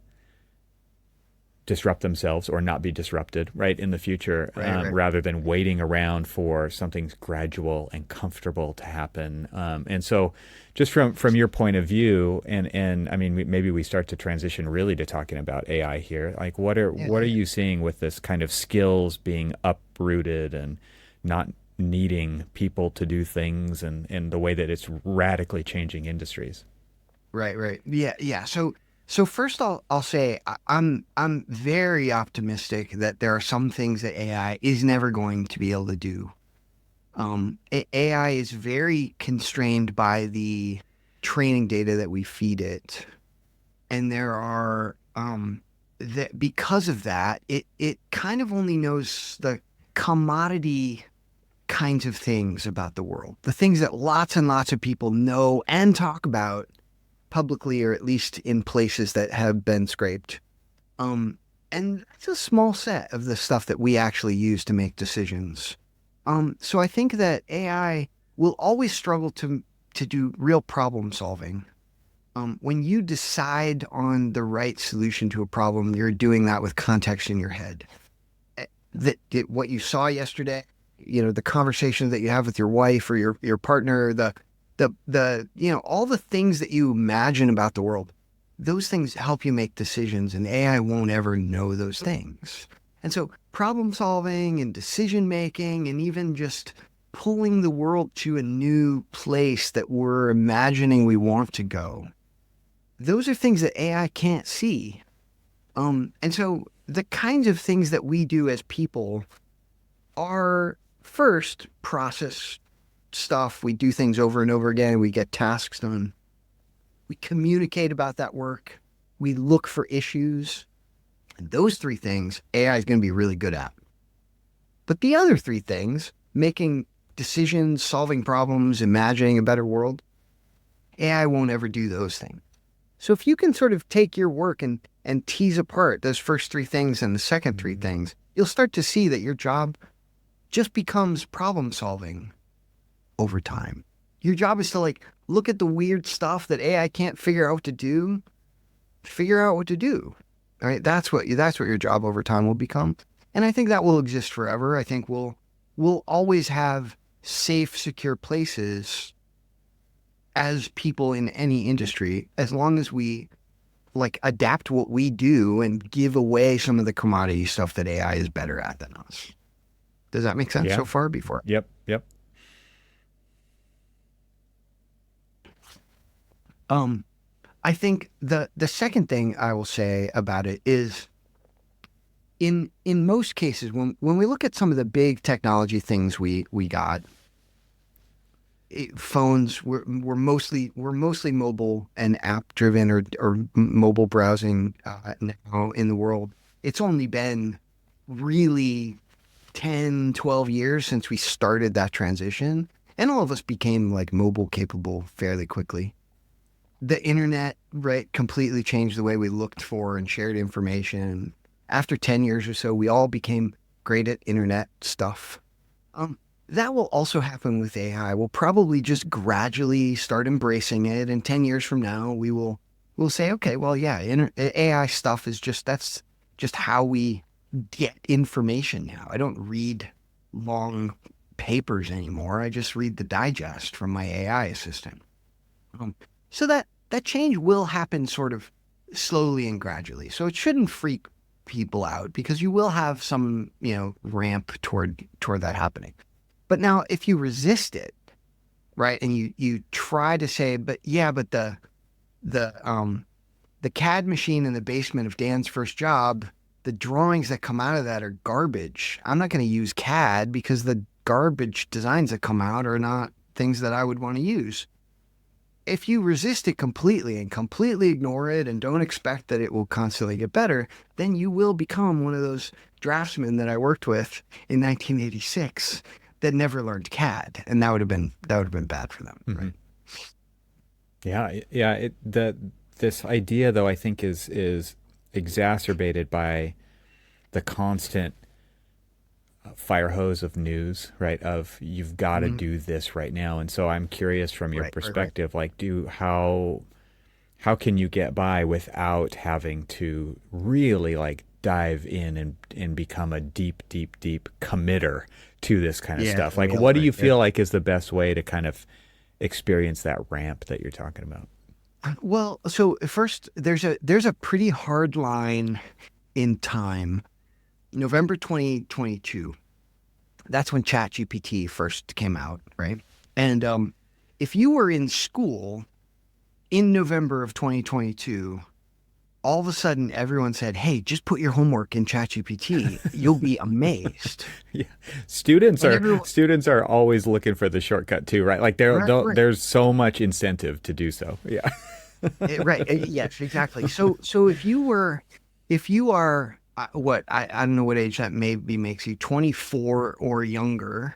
disrupt themselves or not be disrupted, right, in the future, rather than waiting around for something gradual and comfortable to happen. And so just from your point of view, and I mean, maybe we start to transition really to talking about AI here. Like, what are you seeing with this kind of skills being uprooted and not needing people to do things, and the way that it's radically changing industries? Right. Yeah. So first I'll say I'm very optimistic that there are some things that AI is never going to be able to do. AI is very constrained by the training data that we feed it. And there are that because of that, it kind of only knows the commodity kinds of things about the world. The things that lots and lots of people know and talk about publicly, or at least in places that have been scraped. And it's a small set of the stuff that we actually use to make decisions. So I think that AI will always struggle to do real problem solving. When you decide on the right solution to a problem, you're doing that with context in your head. What you saw yesterday, the conversation that you have with your wife or your partner, the all the things that you imagine about the world, those things help you make decisions, and AI won't ever know those things. And so problem solving and decision making, and even just pulling the world to a new place that we're imagining we want to go, those are things that AI can't see. And so the kinds of things that we do as people are first process stuff. We do things over and over again. We get tasks done. We communicate about that work. We look for issues. And those three things, AI is going to be really good at. But the other three things, making decisions, solving problems, imagining a better world, AI won't ever do those things. So if you can sort of take your work and tease apart those first three things and the second three things, you'll start to see that your job just becomes problem solving over time. Your job is to look at the weird stuff that AI can't figure out what to do. Figure out what to do. All right, that's what your job over time will become. And I think that will exist forever. I think we'll always have safe, secure places as people in any industry, as long as we adapt what we do and give away some of the commodity stuff that AI is better at than us. Does that make sense so far? Before? Yep. I think the second thing I will say about it is, in most cases, when we look at some of the big technology things we got, phones were mostly mobile and app driven or mobile browsing now in the world. It's only been really 10, 12 years since we started that transition, and all of us became mobile capable fairly quickly. The internet, completely changed the way we looked for and shared information. After 10 years or so, we all became great at internet stuff. Um, that will also happen with AI. We'll probably just gradually start embracing it. And 10 years from now, we'll say, okay, well, yeah, AI stuff is that's just how we get information now. I don't read long papers anymore. I just read the digest from my AI assistant. So that change will happen sort of slowly and gradually. So it shouldn't freak people out because you will have some, ramp toward that happening. But now if you resist it, right, and you try to say, but yeah, but the CAD machine in the basement of Dan's first job, the drawings that come out of that are garbage. I'm not going to use CAD because the garbage designs that come out are not things that I would want to use. If you resist it completely and completely ignore it and don't expect that it will constantly get better, then you will become one of those draftsmen that I worked with in 1986 that never learned CAD, and that would have been bad for them, right? Yeah. This idea, though, I think is exacerbated by the constant fire hose of news, right? Of you've got to do this right now. And so I'm curious from your perspective, like, how can you get by without having to really like dive in and become a deep committer to this kind of stuff? Like, what do you feel like is the best way to kind of experience that ramp that you're talking about? Well, so first, there's a pretty hard line in time. November 2022, that's when ChatGPT first came out, right? And if you were in school in November of 2022, all of a sudden everyone said, hey, just put your homework in ChatGPT. You'll be amazed. Yeah. Students are always looking for the shortcut too, right? Like there's so much incentive to do so. Yeah. Right. Yes, exactly. So if you are what I don't know what age that maybe makes you, 24 or younger.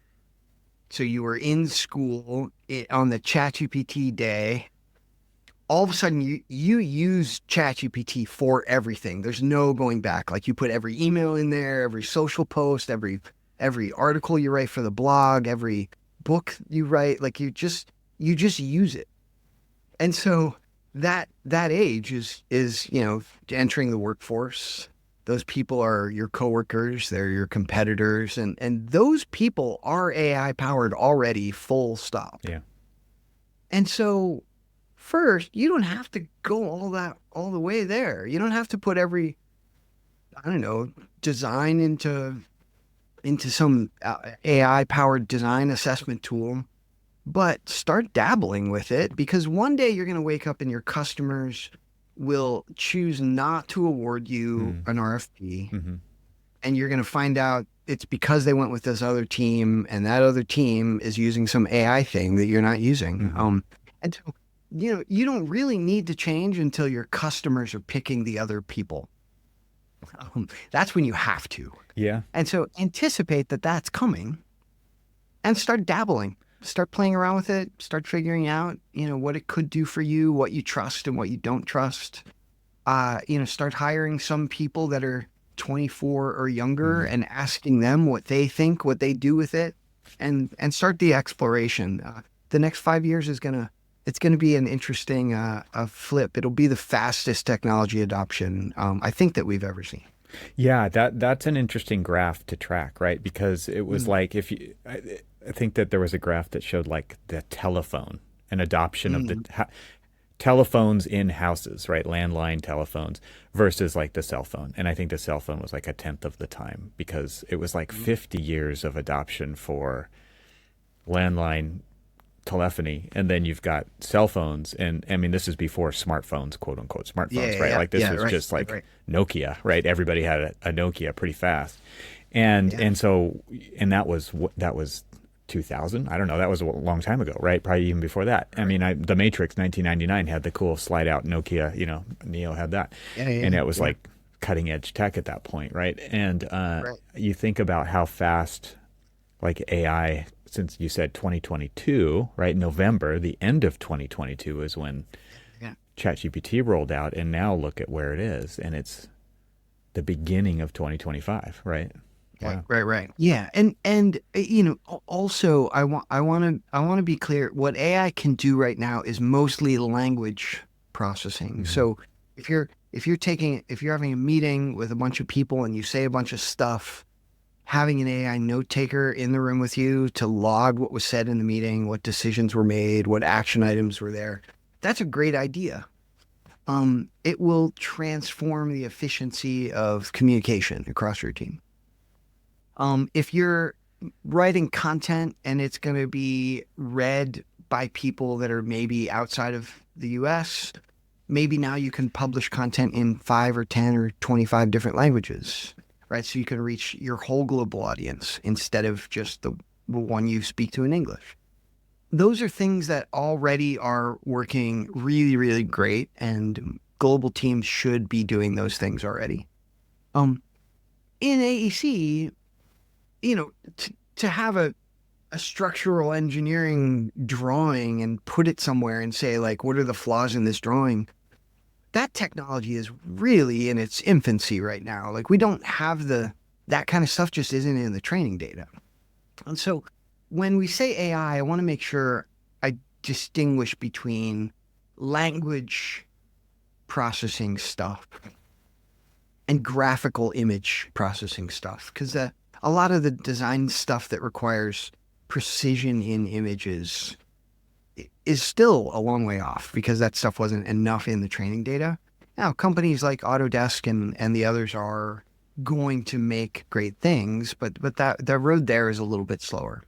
So you were in school on the ChatGPT day. All of a sudden you use ChatGPT for everything. There's no going back. Like you put every email in there, every social post, every article you write for the blog, every book you write, like you just use it. And so that age is entering the workforce. Those people are your coworkers, they're your competitors, and those people are AI powered already, full stop. Yeah. And so first, you don't have to go all the way there. You don't have to put every, design into some AI powered design assessment tool, but start dabbling with it, because one day you're going to wake up and your customers will choose not to award you an RFP, and you're going to find out it's because they went with this other team, and that other team is using some AI thing that you're not using. And so, you don't really need to change until your customers are picking the other people. That's when you have to. Yeah. And so anticipate that that's coming and start dabbling. Start playing around with it, start figuring out, what it could do for you, what you trust and what you don't trust. Start hiring some people that are 24 or younger and asking them what they think, what they do with it, and start the exploration. The next 5 years it's going to be an interesting flip. It'll be the fastest technology adoption, I think, that we've ever seen. Yeah, that's an interesting graph to track, right? Because it was like, I think that there was a graph that showed like the telephone and adoption of the telephones in houses, right? Landline telephones versus like the cell phone. And I think the cell phone was like a tenth of the time, because it was like 50 years of adoption for landline telephony, and then you've got cell phones, and I mean, this is before smartphones, quote unquote smartphones, right? Like this was just like Nokia, right? Everybody had a Nokia pretty fast, and that was 2000. I don't know. That was a long time ago, right? Probably even before that. I mean, the Matrix 1999 had the cool slide out Nokia. Neo had that, and it was like cutting edge tech at that point, right? And you think about how fast, like AI. Since you said 2022, right? November, the end of 2022 is when ChatGPT rolled out, and now look at where it is, and it's the beginning of 2025, right? Yeah. Right. Yeah, and also I want to be clear. What AI can do right now is mostly language processing. Hmm. So if you're having a meeting with a bunch of people and you say a bunch of stuff, having an AI note taker in the room with you to log what was said in the meeting, what decisions were made, what action items were there, that's a great idea. It will transform the efficiency of communication across your team. If you're writing content and it's going to be read by people that are maybe outside of the US, maybe now you can publish content in 5 or 10 or 25 different languages, right? So you can reach your whole global audience instead of just the one you speak to in English. Those are things that already are working really, really great, and global teams should be doing those things already. In AEC, to have a structural engineering drawing and put it somewhere and say, like, what are the flaws in this drawing? That technology is really in its infancy right now. Like, we don't have that kind of stuff just isn't in the training data. And so when we say AI, I want to make sure I distinguish between language processing stuff and graphical image processing stuff. Because a lot of the design stuff that requires precision in images is still a long way off because that stuff wasn't enough in the training data. Now, companies like Autodesk and the others are going to make great things, but the road there is a little bit slower.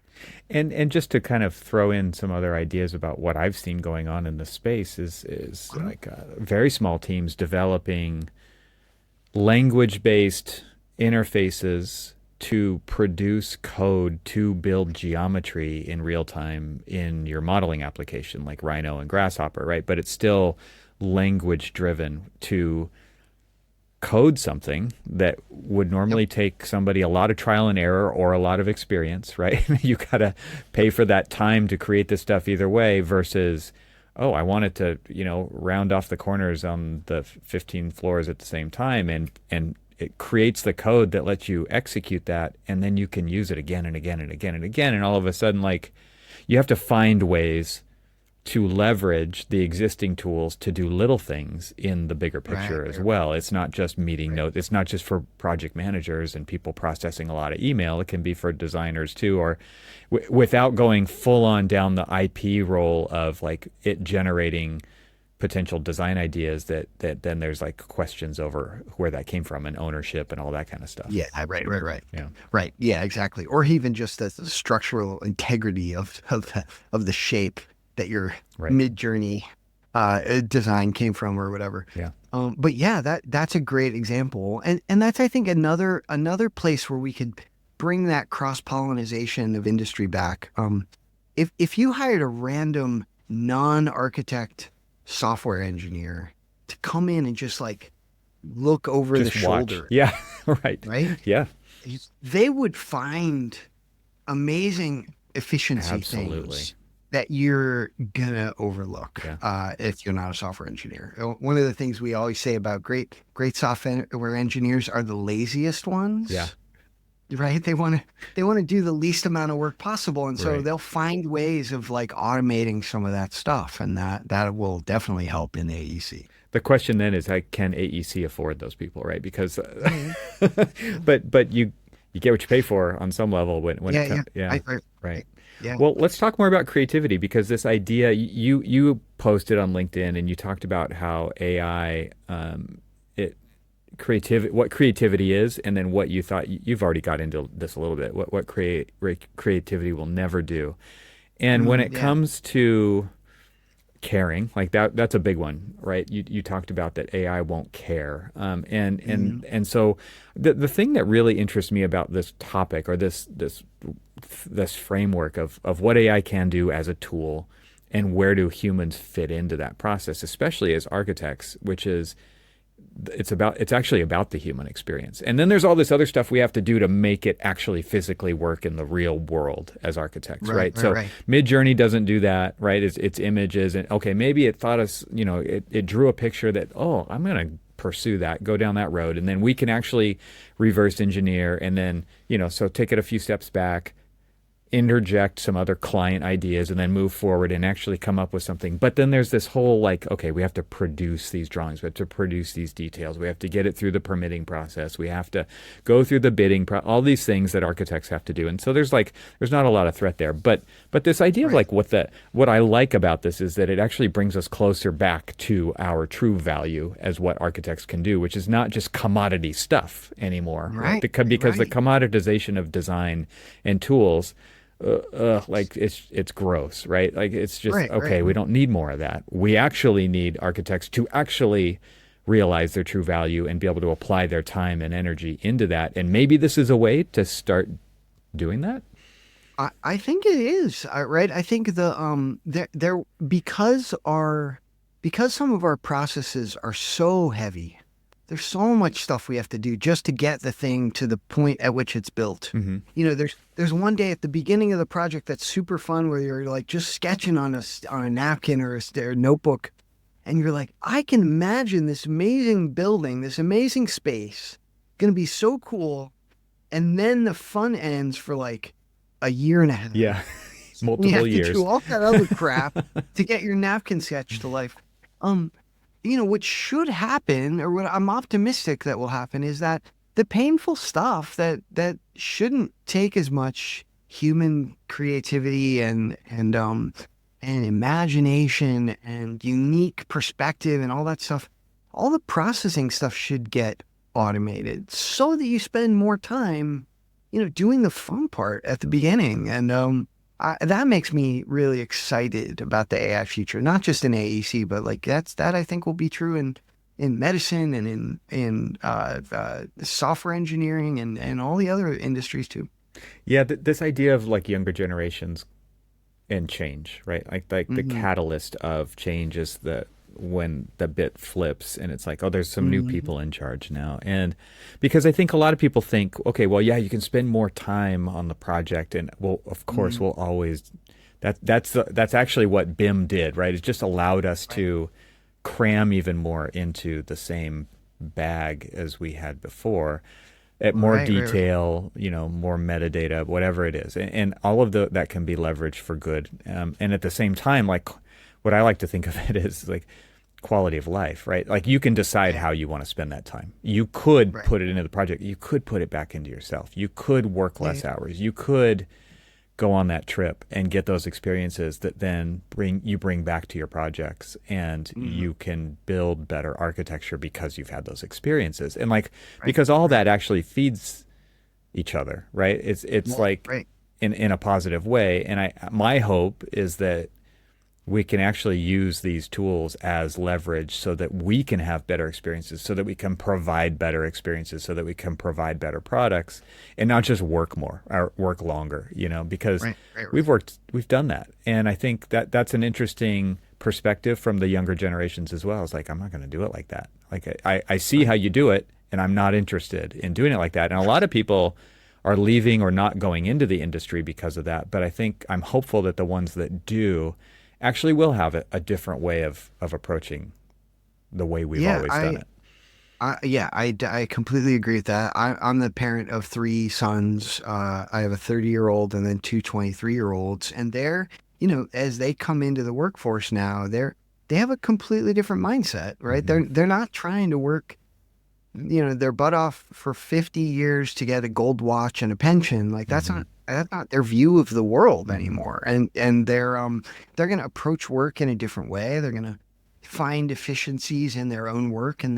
And just to kind of throw in some other ideas about what I've seen going on in the space is like very small teams developing language-based interfaces to produce code to build geometry in real time in your modeling application like Rhino and Grasshopper, right? But it's still language driven to code something that would normally take somebody a lot of trial and error or a lot of experience, right? You got to pay for that time to create this stuff either way versus, oh, I want it to, round off the corners on the 15 floors at the same time. And it creates the code that lets you execute that. And then you can use it again and again and again and again. And all of a sudden, like, you have to find ways to leverage the existing tools to do little things in the bigger picture as well. It's not just meeting notes. It's not just for project managers and people processing a lot of email. It can be for designers too, or without going full on down the IP role of like it generating potential design ideas that then there's like questions over where that came from and ownership and all that kind of stuff. Yeah, right. Yeah. Right. Yeah, exactly. Or even just the structural integrity of the shape that your mid-journey design came from or whatever. Yeah. But yeah, that's a great example. And that's, I think, another place where we could bring that cross-pollination of industry back. If you hired a random non-architect software engineer to come in and just like look over the shoulder. Yeah, right. Yeah. They would find amazing efficiency things that you're gonna overlook if you're not a software engineer. One of the things we always say about great software engineers are the laziest ones. Yeah. Right? They want to do the least amount of work possible, and so they'll find ways of like automating some of that stuff, and that will definitely help in AEC. The question then is, can AEC afford those people, right? Because, but you get what you pay for on some level when it comes. Yeah. Right. Yeah. Well, let's talk more about creativity, because this idea you posted on LinkedIn and you talked about how AI, what creativity is, and then what you thought you've already got into this a little bit. What creativity will never do, and when it comes to caring, like that's a big one, right? You talked about that AI won't care, and so the thing that really interests me about this topic, or this framework of what AI can do as a tool, and where do humans fit into that process, especially as architects, which is it's actually about the human experience. And then there's all this other stuff we have to do to make it actually physically work in the real world as architects, right? So Midjourney doesn't do that, right? It's images, and okay, maybe it thought us, it drew a picture that, I'm going to pursue that, go down that road, and then we can actually reverse engineer and then, so take it a few steps back, interject some other client ideas and then move forward and actually come up with something. But then there's this whole okay, we have to produce these drawings. We have to produce these details. We have to get it through the permitting process. We have to go through the bidding all these things that architects have to do. And so there's not a lot of threat there. But this idea of what I like about this is that it actually brings us closer back to our true value as what architects can do, which is not just commodity stuff anymore. Right. Because the commoditization of design and tools, it's gross, right? Like it's just we don't need more of that. We actually need architects to actually realize their true value and be able to apply their time and energy into that. And maybe this is a way to start doing that. I think it is, right? I think because some of our processes are so heavy. There's so much stuff we have to do just to get the thing to the point at which it's built. Mm-hmm. There's one day at the beginning of the project that's super fun where you're just sketching on a napkin or a notebook, and you're like, I can imagine this amazing building, this amazing space, going to be so cool, and then the fun ends for a year and a half. Yeah, multiple years. You have to do all that other crap to get your napkin sketch to life. What should happen, or what I'm optimistic that will happen, is that the painful stuff that shouldn't take as much human creativity and imagination and unique perspective and all that stuff, all the processing stuff should get automated so that you spend more time, doing the fun part at the beginning. And that makes me really excited about the AI future, not just in AEC, but that I think will be true in medicine and in software engineering and all the other industries too. Yeah, this idea of younger generations and change, right? Mm-hmm. The catalyst of change is when the bit flips and it's there's some new people in charge now. And because I think a lot of people think, okay, well, yeah, you can spend more time on the project, and of course we'll always, that's actually what BIM did, right? It just allowed us to cram even more into the same bag as we had before, at more detail, more metadata, whatever it is. And all of that can be leveraged for good. And at the same time, what I like to think of it is quality of life, right? You can decide how you want to spend that time. You could put it into the project. You could put it back into yourself. You could work less hours. You could go on that trip and get those experiences that then bring back to your projects, and you can build better architecture because you've had those experiences. And because all that actually feeds each other, right? It's in a positive way. And my hope is that we can actually use these tools as leverage so that we can have better experiences, so that we can provide better experiences, so that we can provide better products, and not just work more or work longer, because we've done that. And I think that's an interesting perspective from the younger generations as well. It's I'm not going to do it like that. I see how you do it, and I'm not interested in doing it like that. And a lot of people are leaving or not going into the industry because of that. But I'm hopeful that the ones that do actually will have a different way of approaching the way we've always done it. I completely agree with that. I'm the parent of 3 sons. I have a 30-year-old and then 2 23-year-olds. And they're, as they come into the workforce now, they have a completely different mindset, right? Mm-hmm. They're not trying to work, their butt off for 50 years to get a gold watch and a pension. That's not their view of the world anymore. And they're going to approach work in a different way. They're going to find efficiencies in their own work and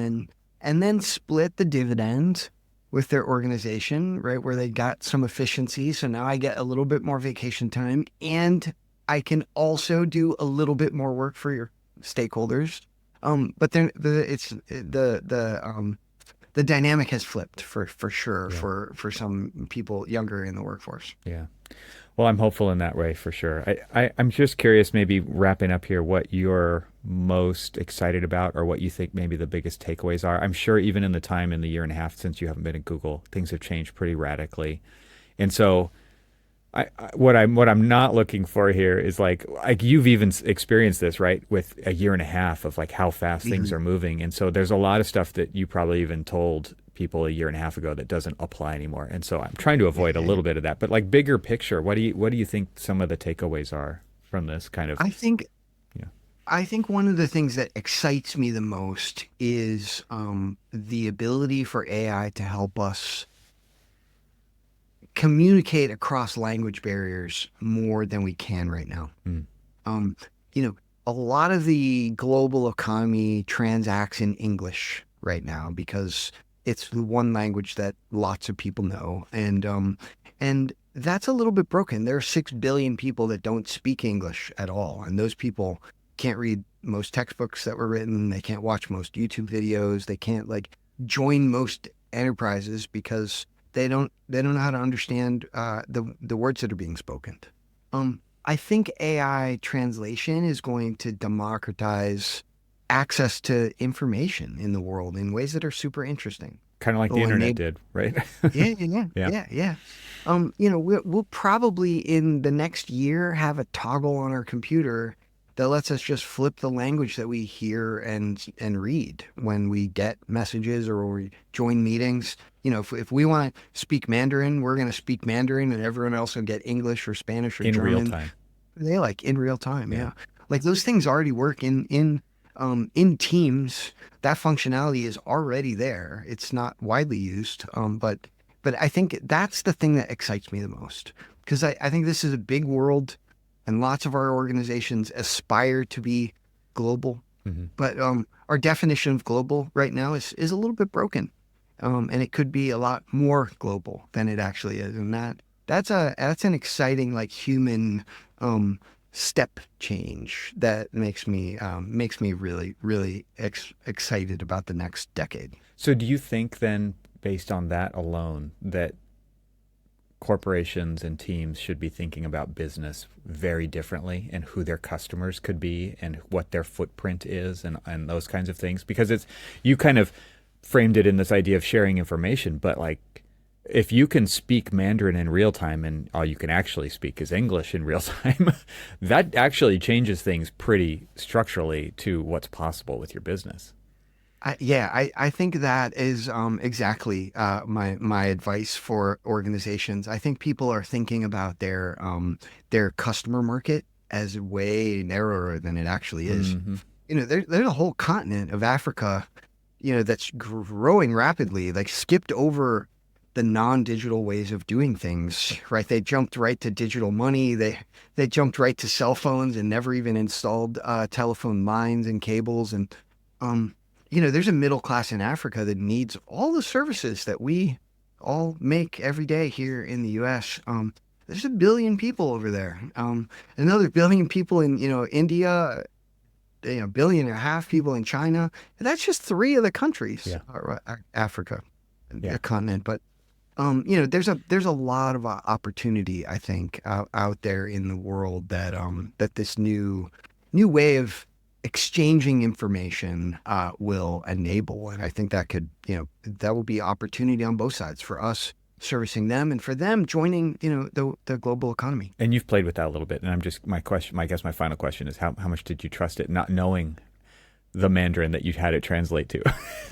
then split the dividends with their organization, right? Where they got some efficiency. So now I get a little bit more vacation time, and I can also do a little bit more work for your stakeholders. But then the dynamic has flipped for sure for some people younger in the workforce. Yeah. Well, I'm hopeful in that way for sure. I'm just curious, maybe wrapping up here, what you're most excited about or what you think maybe the biggest takeaways are. I'm sure even in the year and a half since you haven't been at Google, things have changed pretty radically. And so what I'm not looking for here is like you've even experienced this, right, with a year and a half of like how fast things Mhm. are moving, and so there's a lot of stuff that you probably even told people a year and a half ago that doesn't apply anymore, and so I'm trying to Yeah, avoid a yeah, yeah. little bit of that. But like bigger picture, what do you think some of the takeaways are from this kind of, I think you know, I think one of the things that excites me the most is the ability for AI to help us communicate across language barriers more than we can right now. mm, Um, you know, a lot of the global economy transacts in English right now because it's the one language that lots of people know, and that's a little bit broken. There are 6 billion people that don't speak English at all, and those people can't read most textbooks that were written. They can't watch most YouTube videos. They can't like join most enterprises because they don't know how to understand the words that are being spoken. I think AI translation is going to democratize access to information in the world in ways that are super interesting. kind of like the It'll internet enable, did, right? yeah, yeah, yeah, Yeah. yeah, yeah. We'll probably in the next year have a toggle on our computer that lets us just flip the language that we hear and read when we get messages or when we join meetings. If we want to speak Mandarin, we're going to speak Mandarin, and everyone else will get English or Spanish or In real German. time. They like in real time, Yeah. yeah. Like those things already work in Teams. That functionality is already there. It's not widely used, but I think that's the thing that excites me the most because I think this is a big world, and lots of our organizations aspire to be global. Hmm. But our definition of global right now is a little bit broken, and it could be a lot more global than it actually is, and that's an exciting like human um, step change that makes me really really excited about the next decade. So do you think then, based on that alone, that corporations and teams should be thinking about business very differently and who their customers could be and what their footprint is and those kinds of things? Because it's, you kind of framed it in this idea of sharing information, but like if you can speak Mandarin in real time and all you can actually speak is English in real time, that actually changes things pretty structurally to what's possible with your business. I think that is exactly my advice for organizations. I think people are thinking about their customer market as way narrower than it actually is. Hmm. There's a whole continent of Africa, that's growing rapidly, like skipped over the non-digital ways of doing things, right? They jumped right to digital money. They jumped right to cell phones and never even installed telephone lines and cables. And um, there's a middle class in Africa that needs all the services that we all make every day here in the U.S. There's 1 billion people over there. Another 1 billion people in India, 1.5 billion people in China. That's just three of the countries, Yeah. Africa, Yeah. a continent. But there's a lot of opportunity, I think, out there in the world that this new way of exchanging information will enable, and I think that will be opportunity on both sides for us servicing them and for them joining the global economy. And you've played with that a little bit. And I'm just, my question, I guess my final question is how much did you trust it, not knowing the Mandarin that you had it translate to?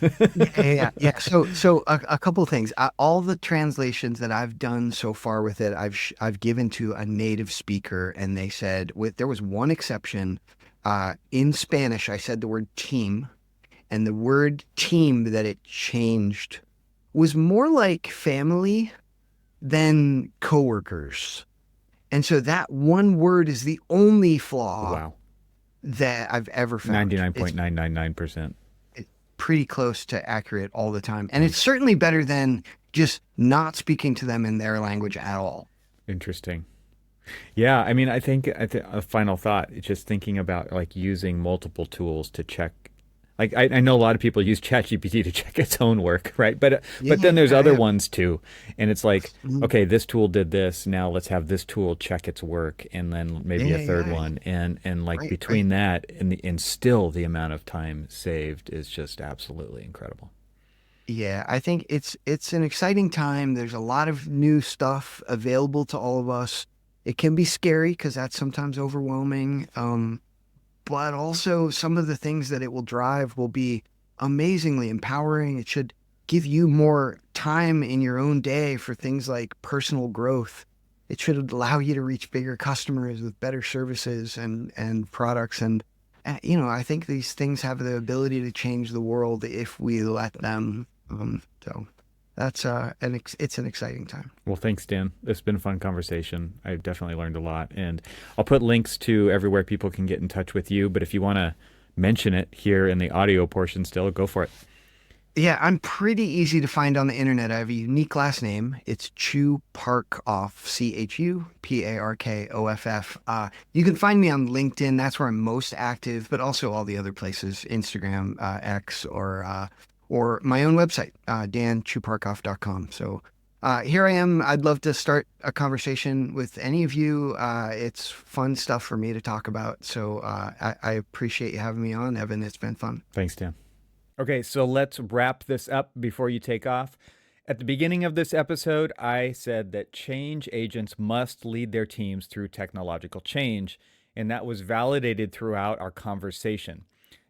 Yeah, yeah, yeah. Yeah. So a couple of things. All the translations that I've done so far with it, I've given to a native speaker, and they said there was one exception. In Spanish, I said the word team, and the word team that it changed was more like family than coworkers. And so that one word is the only flaw Wow. that I've ever found. It's 99.999%. pretty close to accurate all the time. And it's certainly better than just not speaking to them in their language at all. Interesting. Yeah, I mean, I think a final thought, it's just thinking about like using multiple tools to check. Like I know a lot of people use ChatGPT to check its own work, right? Yeah, But then there's yeah, other yeah. ones too, and it's like, Mhm. okay, this tool did this. Now let's have this tool check its work, and then Yeah, maybe a yeah, third yeah. one, and like Right, right. between that and still the amount of time saved is just absolutely incredible. Yeah, I think it's an exciting time. There's a lot of new stuff available to all of us. It can be scary because that's sometimes overwhelming. But also some of the things that it will drive will be amazingly empowering. It should give you more time in your own day for things like personal growth. It should allow you to reach bigger customers with better services and products. And, I think these things have the ability to change the world if we let them. So that's it's an exciting time. Well, thanks, Dan. It's been a fun conversation. I've definitely learned a lot. And I'll put links to everywhere people can get in touch with you. But if you want to mention it here in the audio portion still, go for it. Yeah, I'm pretty easy to find on the internet. I have a unique last name. It's Chuparkoff, Chuparkoff. You can find me on LinkedIn. That's where I'm most active, but also all the other places, Instagram, X, or my own website, danchuparkoff.com. So here I am. I'd love to start a conversation with any of you. It's fun stuff for me to talk about. So I appreciate you having me on, Evan. It's been fun. Thanks, Dan. Okay, so let's wrap this up before you take off. At the beginning of this episode, I said that change agents must lead their teams through technological change, and that was validated throughout our conversation.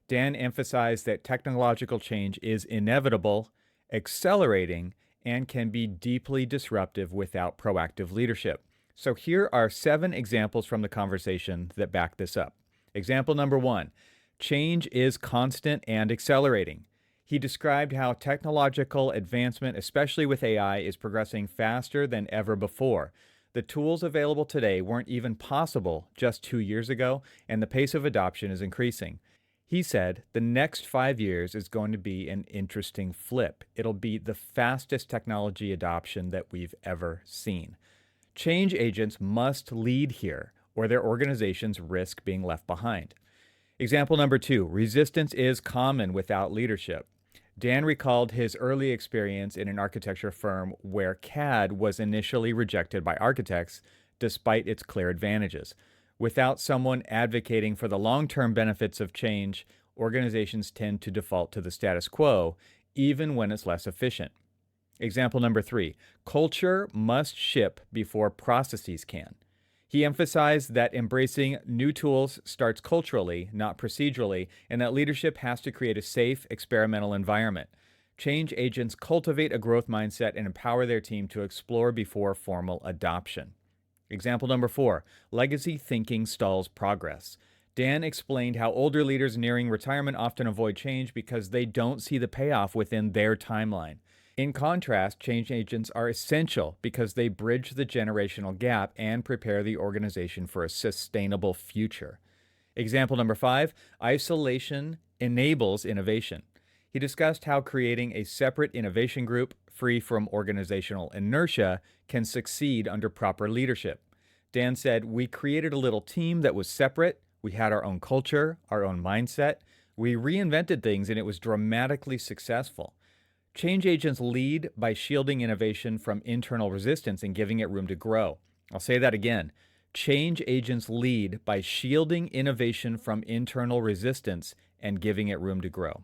Dan emphasized that technological change is inevitable, accelerating, and can be deeply disruptive without proactive leadership. So here are 7 examples from the conversation that back this up. Example number 1. Change is constant and accelerating. He described how technological advancement, especially with AI, is progressing faster than ever before. The tools available today weren't even possible just 2 years ago, and the pace of adoption is increasing. He said the next 5 years is going to be an interesting flip. It'll be the fastest technology adoption that we've ever seen. Change agents must lead here, or their organizations risk being left behind. Example number 2, resistance is common without leadership. Dan recalled his early experience in an architecture firm where CAD was initially rejected by architects despite its clear advantages. Without someone advocating for the long-term benefits of change, organizations tend to default to the status quo, even when it's less efficient. Example number 3, culture must ship before processes can. He emphasized that embracing new tools starts culturally, not procedurally, and that leadership has to create a safe, experimental environment. Change agents cultivate a growth mindset and empower their team to explore before formal adoption. Example number 4, legacy thinking stalls progress. Dan explained how older leaders nearing retirement often avoid change because they don't see the payoff within their timeline. In contrast, change agents are essential because they bridge the generational gap and prepare the organization for a sustainable future. Example number 5, isolation enables innovation. He discussed how creating a separate innovation group free from organizational inertia can succeed under proper leadership. Dan said, we created a little team that was separate. We had our own culture, our own mindset. We reinvented things and it was dramatically successful. Change agents lead by shielding innovation from internal resistance and giving it room to grow. I'll say that again. Change agents lead by shielding innovation from internal resistance and giving it room to grow.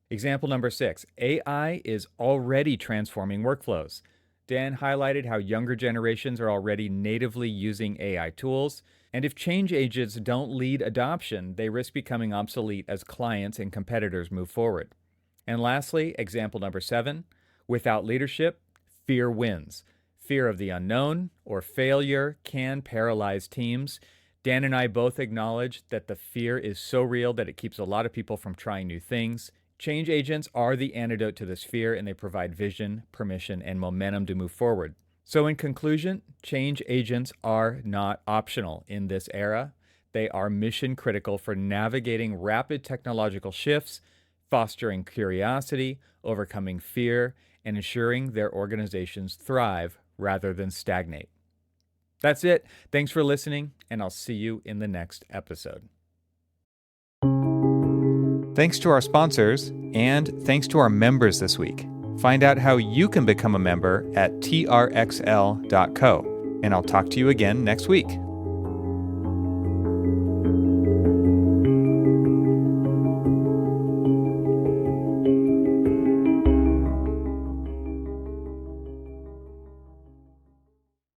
Example number 6, AI is already transforming workflows. Dan highlighted how younger generations are already natively using AI tools, and if change agents don't lead adoption, they risk becoming obsolete as clients and competitors move forward. And lastly, example number 7, without leadership, fear wins. Fear of the unknown or failure can paralyze teams. Dan and I both acknowledge that the fear is so real that it keeps a lot of people from trying new things. Change agents are the antidote to this fear, and they provide vision, permission, and momentum to move forward. So in conclusion, change agents are not optional in this era. They are mission critical for navigating rapid technological shifts, fostering curiosity, overcoming fear, and ensuring their organizations thrive rather than stagnate. That's it. Thanks for listening, and I'll see you in the next episode. Thanks to our sponsors, and thanks to our members this week. Find out how you can become a member at trxl.co, and I'll talk to you again next week.